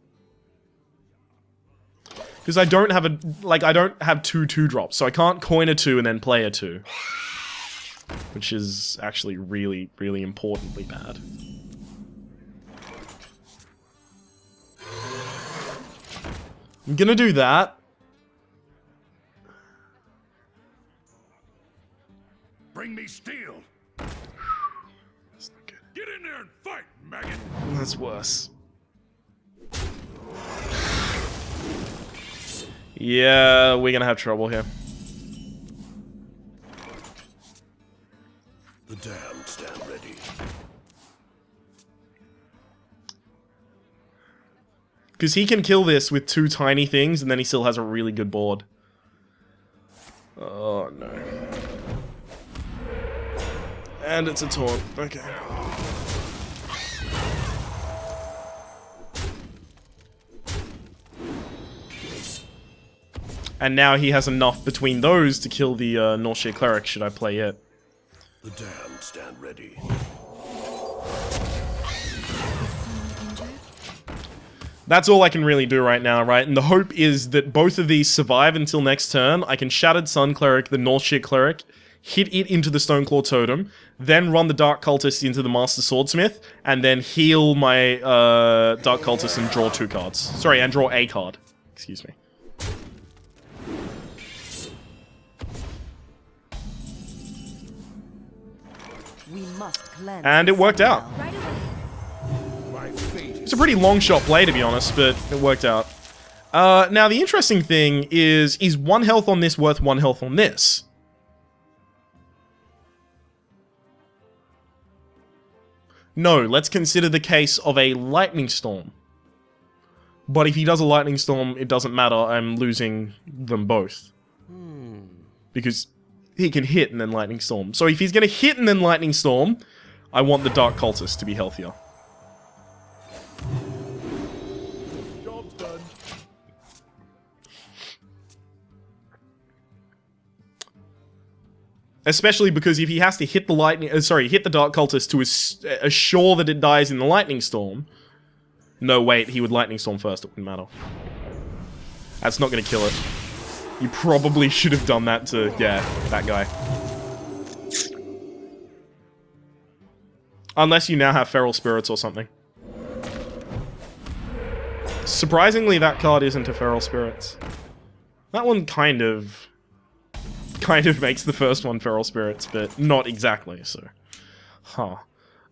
[SPEAKER 1] Because I don't have I don't have 2/2 drops, so I can't coin a 2 and then play a 2. Which is actually really, really importantly bad. I'm gonna do that.
[SPEAKER 3] Bring me steel.
[SPEAKER 1] That's not good.
[SPEAKER 3] Get in there and fight, maggot.
[SPEAKER 1] That's worse. Yeah, we're gonna have trouble here.
[SPEAKER 3] The damned stand ready.
[SPEAKER 1] Because he can kill this with 2 tiny things, and then he still has a really good board. Oh, no. And it's a taunt. Okay. And now he has enough between those to kill the Nausea Cleric, should I play it.
[SPEAKER 3] The damned stand ready.
[SPEAKER 1] That's all I can really do right now, right? And the hope is that both of these survive until next turn. I can Shattered Sun Cleric, the Nausea Cleric, hit it into the Stoneclaw Totem, then run the Dark Cultist into the Master Swordsmith, and then heal my Dark Cultist and draw 2 cards. Sorry, and draw a card. Excuse me.
[SPEAKER 5] We must cleanse
[SPEAKER 1] And
[SPEAKER 5] the
[SPEAKER 1] it worked out.
[SPEAKER 5] Sunwell.
[SPEAKER 6] Right away.
[SPEAKER 1] It's a pretty long shot play, to be honest, but it worked out. Now, the interesting thing is 1 health on this worth 1 health on this? No, let's consider the case of a Lightning Storm. But if he does a Lightning Storm, it doesn't matter, I'm losing them both. Because he can hit and then Lightning Storm. So if he's going to hit and then Lightning Storm, I want the Dark Cultist to be healthier.
[SPEAKER 3] Job's done.
[SPEAKER 1] Especially because if he has to hit the hit the Dark Cultist to assure that it dies in the Lightning Storm. No, wait, he would Lightning Storm first, it wouldn't matter. That's not gonna kill it. You probably should have done that to, yeah, that guy. Unless you now have Feral Spirits or something. Surprisingly, that card isn't a Feral Spirits. That one kind of makes the first one Feral Spirits, but not exactly, so. Huh.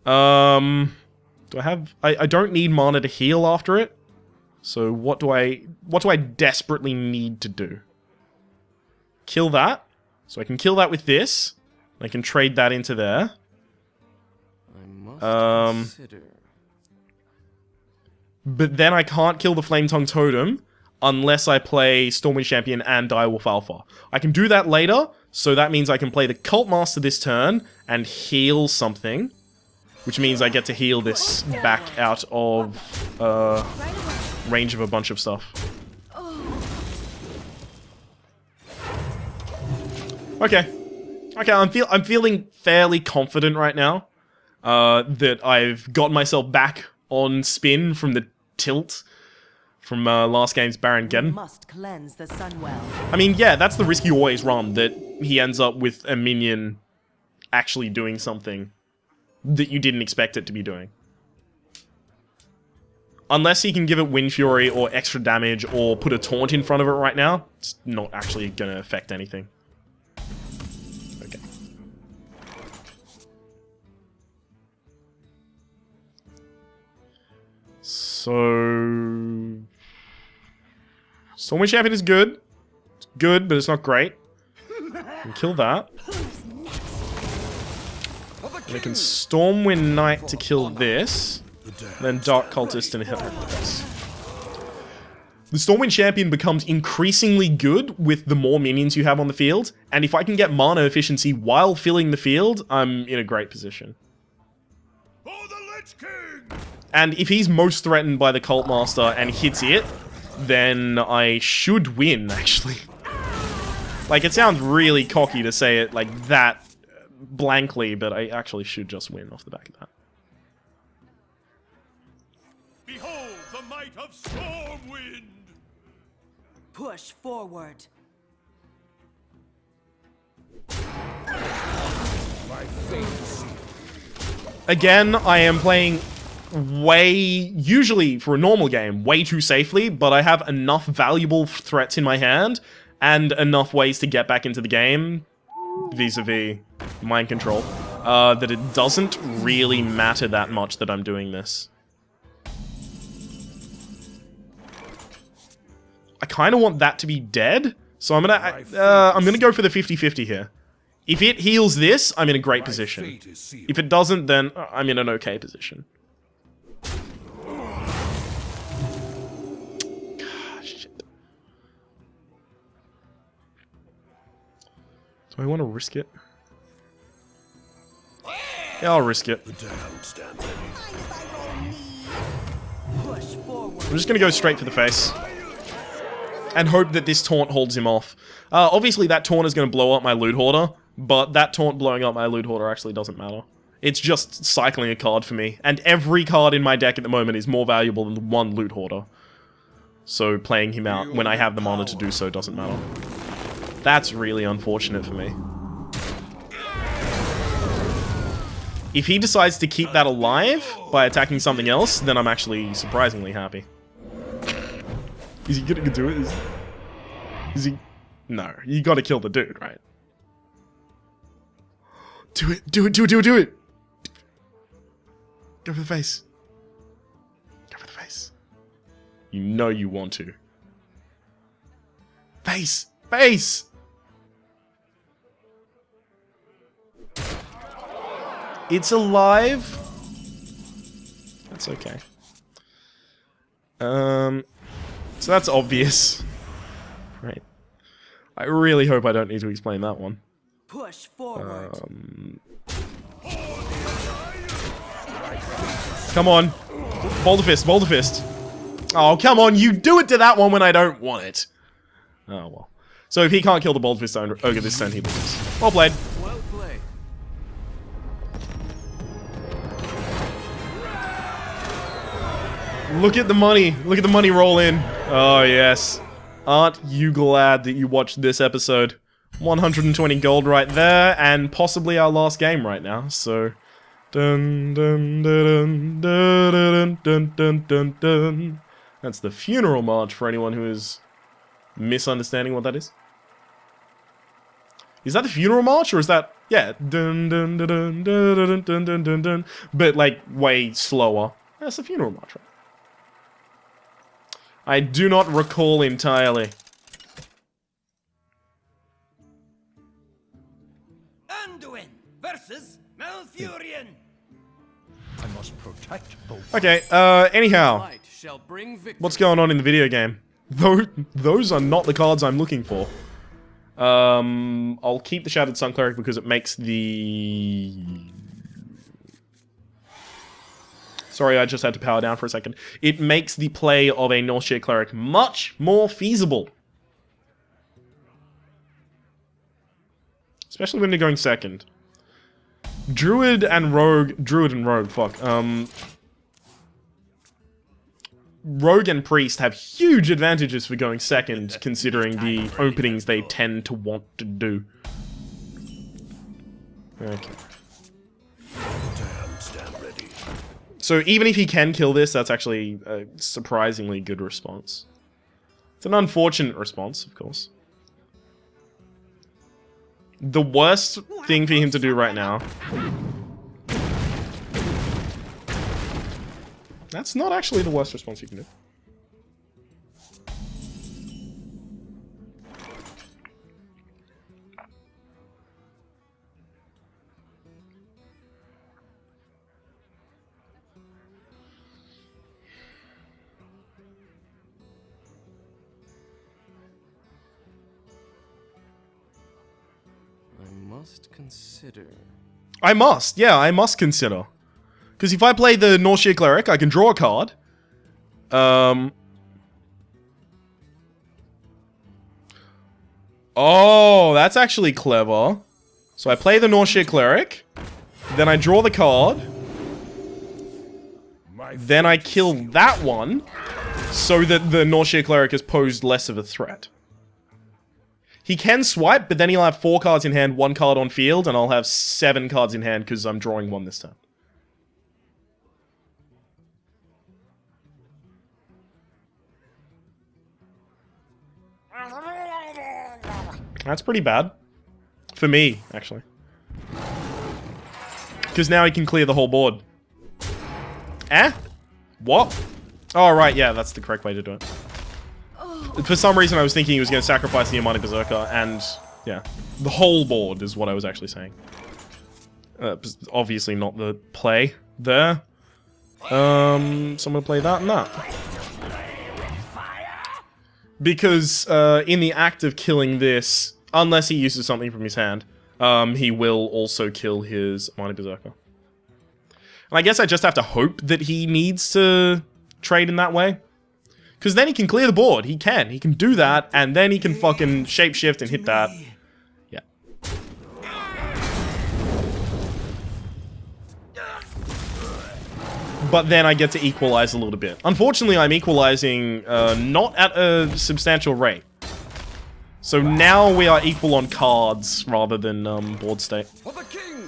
[SPEAKER 1] Do I have... I don't need mana to heal after it. So what do I desperately need to do? Kill that. So I can kill that with this. I can trade that into there.
[SPEAKER 4] I must consider.
[SPEAKER 1] But then I can't kill the Flame Tongue Totem unless I play Stormwind Champion and Direwolf Alpha. I can do that later, so that means I can play the Cult Master this turn and heal something. Which means I get to heal this back out of range of a bunch of stuff. Okay. Okay, I'm feeling fairly confident right now that I've got myself back on spin from the tilt from last game's Baron-Geddon.
[SPEAKER 5] Must cleanse the Sunwell.
[SPEAKER 1] I mean, yeah, that's the risk you always run, that he ends up with a minion actually doing something that you didn't expect it to be doing. Unless he can give it Wind Fury or extra damage or put a taunt in front of it right now, it's not actually going to affect anything. Okay. So... Stormwind Champion is good. It's good, but it's not great. Can kill that. And I can Stormwind Knight to kill this. Then Dark Cultist and hit this. The Stormwind Champion becomes increasingly good with the more minions you have on the field, and if I can get mana efficiency while filling the field, I'm in a great position. And if he's most threatened by the Cult Master and hits it, then I should win, actually. Like, it sounds really cocky to say it like that blankly, but I actually should just win off the back of that.
[SPEAKER 3] Behold the might of Stormwind!
[SPEAKER 5] Push forward.
[SPEAKER 6] My fate is sealed.
[SPEAKER 1] Again, I am playing usually for a normal game, way too safely, but I have enough valuable threats in my hand and enough ways to get back into the game vis-a-vis mind control, that it doesn't really matter that much that I'm doing this. I kind of want that to be dead, so I'm gonna go for the 50-50 here. If it heals this, I'm in a great position. If it doesn't, then I'm in an okay position. Shit. Do I want to risk it? Yeah, I'll risk it.
[SPEAKER 3] The damned stand ready.
[SPEAKER 5] Push forward.
[SPEAKER 1] I'm just gonna go straight for the face. And hope that this taunt holds him off. Obviously that taunt is gonna blow up my Loot Hoarder, but that taunt blowing up my Loot Hoarder actually doesn't matter. It's just cycling a card for me, and every card in my deck at the moment is more valuable than one Loot Hoarder. So playing him out when I have the mana to do so doesn't matter. That's really unfortunate for me. If he decides to keep that alive by attacking something else, then I'm actually surprisingly happy. Is he gonna do it? Is he... No, you gotta kill the dude, right? Do it, do it, do it, do it, do it! Go for the face. Go for the face. You know you want to. Face! Face! It's alive. That's okay. So that's obvious. Right. I really hope I don't need to explain that one.
[SPEAKER 5] Push forward.
[SPEAKER 1] Come on. Boulder Fist, Boulder Fist. Oh, come on, you do it to that one when I don't want it. Oh, well. So if he can't kill the Boulder Fist Ogre this turn, he loses. Well played.
[SPEAKER 4] Well played.
[SPEAKER 1] Look at the money. Look at the money roll in. Oh, yes. Aren't you glad that you watched this episode? 120 gold right there, and possibly our last game right now, so... Dun dun dun dun dun dun dun dun dun. That's the funeral march for anyone who is misunderstanding what that is. Is that the funeral march, or is that... Yeah. Dun dun dun dun dun dun dun dun dun. But, like, way slower. That's the funeral march, right? I do not recall entirely.
[SPEAKER 2] Anduin versus Malfurion.
[SPEAKER 6] I must protect both.
[SPEAKER 1] Okay, anyhow.
[SPEAKER 4] Light shall bring victory.
[SPEAKER 1] What's going on in the video game? Those are not the cards I'm looking for. I'll keep the Shattered Sun Cleric because it makes the... Sorry, I just had to power down for a second. It makes the play of a Northshire Cleric much more feasible. Especially when you're going second. Druid and Rogue, fuck. Rogue and Priest have huge advantages for going second, considering the openings they tend to want to do. Okay.
[SPEAKER 3] Damn, stand ready.
[SPEAKER 1] So even if he can kill this, that's actually a surprisingly good response. It's an unfortunate response, of course. The worst thing for him to do right now... That's not actually the worst response you can do.
[SPEAKER 4] I must consider.
[SPEAKER 1] I must consider. Because if I play the Northshire Cleric, I can draw a card. Oh, that's actually clever. So I play the Northshire Cleric, then I draw the card, then I kill that one, so that the Northshire Cleric has posed less of a threat. He can swipe, but then he'll have 4 cards in hand, 1 card on field, and I'll have 7 cards in hand because I'm drawing 1 this time. That's pretty bad. For me, actually. Because now he can clear the whole board. Eh? What? Oh, right, yeah, that's the correct way to do it. For some reason, I was thinking he was going to sacrifice the Amani Berserker, and, yeah. The whole board is what I was actually saying. Obviously not the play there. So I'm going to play that and that. Because, in the act of killing this, unless he uses something from his hand, he will also kill his Amani Berserker. And I guess I just have to hope that he needs to trade in that way. Because then he can clear the board. He can do that, and then he can fucking shapeshift and hit that. Yeah. But then I get to equalize a little bit. Unfortunately, I'm equalizing not at a substantial rate. So now we are equal on cards rather than board state.
[SPEAKER 2] For the king!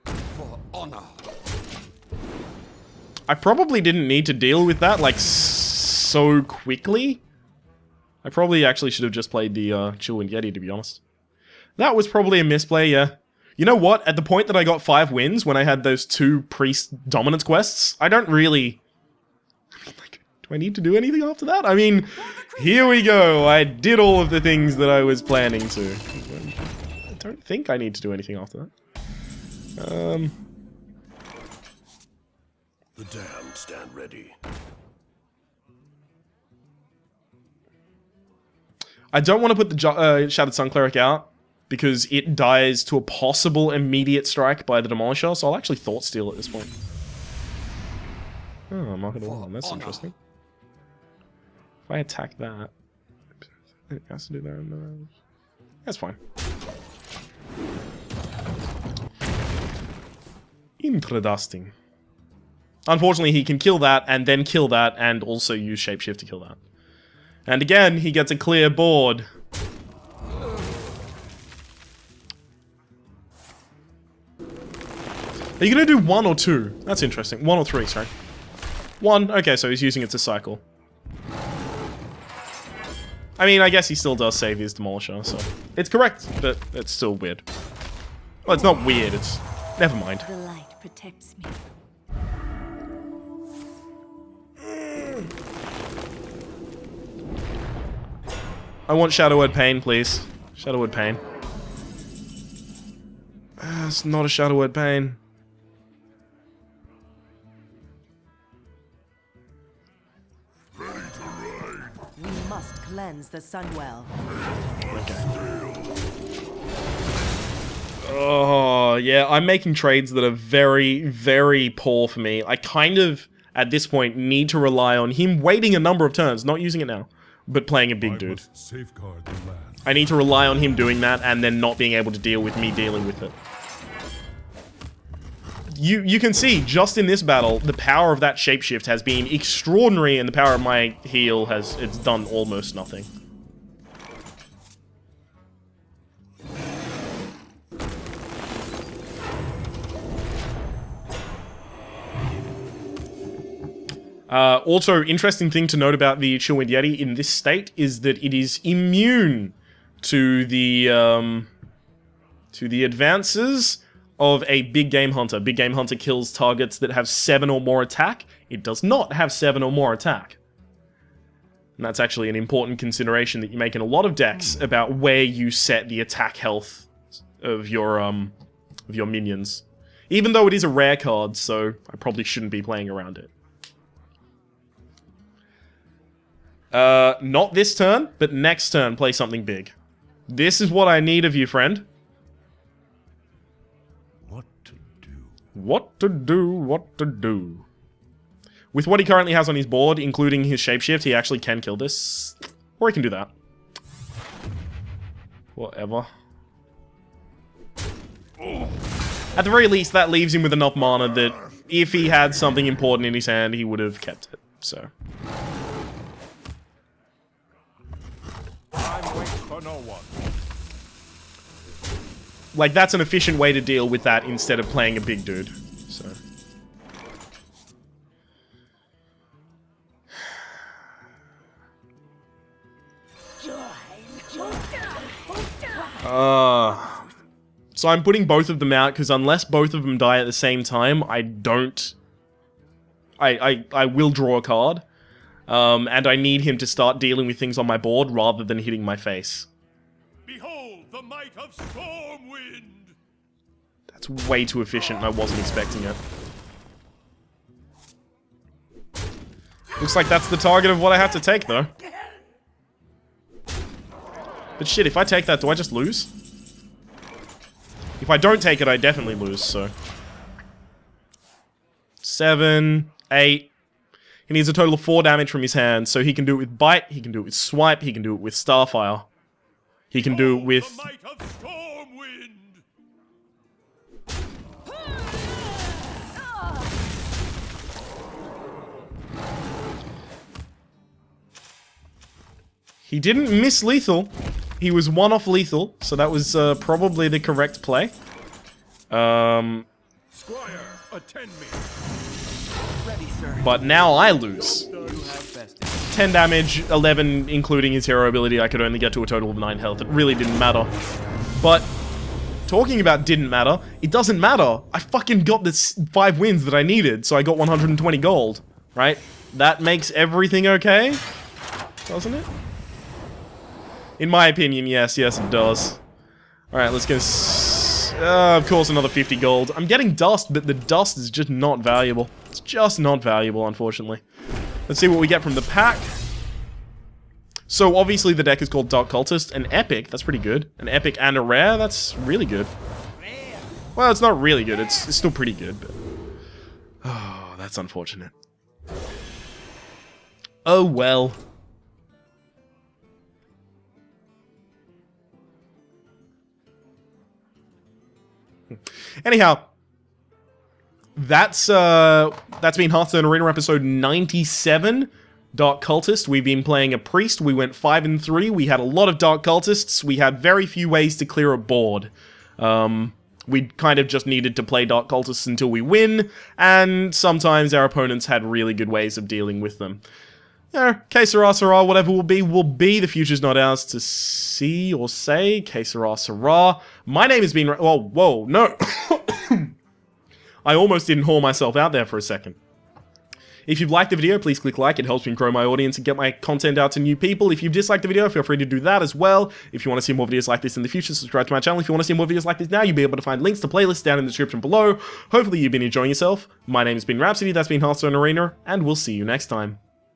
[SPEAKER 2] For honor!
[SPEAKER 1] I probably didn't need to deal with that, like, so quickly. I probably actually should have just played the Chillwind Yeti, to be honest. That was probably a misplay, yeah. You know what? At the point that I got 5 wins, when I had those 2 priest dominance quests, I don't really... Like, do I need to do anything after that? I mean, here we go. I did all of the things that I was planning to. I don't think I need to do anything after that.
[SPEAKER 3] The damned stand ready.
[SPEAKER 1] I don't want to put the Shattered Sun Cleric out, because it dies to a possible immediate strike by the Demolisher, so I'll actually Thought Steal at this point. Oh, Market of One, that's interesting. If I attack that... It has to do that. No. That's fine. Interesting. Unfortunately, he can kill that, and then kill that, and also use Shapeshift to kill that. And again, he gets a clear board. Are you gonna do 1 or 2? That's interesting. 1 or 3, sorry. 1, okay, so he's using it to cycle. I mean, I guess he still does save his Demolisher, so... It's correct, but it's still weird. Well, it's not weird, it's... Never mind.
[SPEAKER 5] The light protects me.
[SPEAKER 1] I want Shadow Word Pain, please. Shadow Word Pain. It's not a Shadow Word Pain.
[SPEAKER 5] We must cleanse the Sunwell.
[SPEAKER 1] Oh, yeah, I'm making trades that are very, very poor for me. I kind of, at this point, need to rely on him waiting a number of turns, not using it now, but playing a big dude.
[SPEAKER 6] Safeguard the land.
[SPEAKER 1] I need to rely on him doing that and then not being able to deal with me dealing with it. You can see, just in this battle, the power of that shapeshift has been extraordinary, and the power of my heal it's done almost nothing. Also, interesting thing to note about the Chillwind Yeti in this state is that it is immune to the advances of a Big Game Hunter. Big Game Hunter kills targets that have 7 or more attack. It does not have 7 or more attack. And that's actually an important consideration that you make in a lot of decks about where you set the attack health of your minions. Even though it is a rare card, so I probably shouldn't be playing around it. Not this turn, but next turn, play something big. This is what I need of you, friend.
[SPEAKER 6] What to do?
[SPEAKER 1] What to do, what to do. With what he currently has on his board, including his shapeshift, he actually can kill this. Or he can do that. Whatever. At the very least, that leaves him with enough mana that if he had something important in his hand, he would have kept it. So...
[SPEAKER 6] Time waits for no one.
[SPEAKER 1] like, that's an efficient way to deal with that instead of playing a big dude. So... So I'm putting both of them out, because unless both of them die at the same time, I don't... I will draw a card. And I need him to start dealing with things on my board rather than hitting my face.
[SPEAKER 3] Behold the might of Stormwind!
[SPEAKER 1] That's way too efficient, and I wasn't expecting it. Looks like that's the target of what I have to take, though. But shit, if I take that, do I just lose? If I don't take it, I definitely lose, so... 7, 8... He needs a total of 4 damage from his hand, so he can do it with Bite, he can do it with Swipe, he can do it with Starfire. He can do it with...
[SPEAKER 3] The might of Stormwind!
[SPEAKER 1] He didn't miss lethal. He was 1 off lethal, so that was probably the correct play.
[SPEAKER 3] Squire, attend me.
[SPEAKER 1] But now I lose. 10 damage, 11 including his hero ability. I could only get to a total of 9 health. It really didn't matter. But, talking about didn't matter, it doesn't matter. I fucking got this 5 wins that I needed, so I got 120 gold. Right? That makes everything okay? Doesn't it? In my opinion, yes, it does. Alright, let's get... of course, another 50 gold. I'm getting dust, but the dust is just not valuable. It's just not valuable, unfortunately. Let's see what we get from the pack. So, obviously, the deck is called Dark Cultist. An epic, that's pretty good. An epic and a rare, that's really good. Well, it's not really good. It's still pretty good, but... Oh, that's unfortunate. Oh, well. Anyhow, that's been Hearthstone Arena episode 97. Dark Cultist. We've been playing a Priest. We went 5-3. We had a lot of Dark Cultists. We had very few ways to clear a board. We kind of just needed to play Dark Cultists until we win, and sometimes our opponents had really good ways of dealing with them. Que sera, sera, whatever will be. The future's not ours to see or say. Que sera, sera. My name has been... Oh, whoa, no. I almost didn't haul myself out there for a second. If you've liked the video, please click like. It helps me grow my audience and get my content out to new people. If you've disliked the video, feel free to do that as well. If you want to see more videos like this in the future, subscribe to my channel. If you want to see more videos like this now, you'll be able to find links to playlists down in the description below. Hopefully you've been enjoying yourself. My name has been Rhapsody, that's been Hearthstone Arena, and we'll see you next time.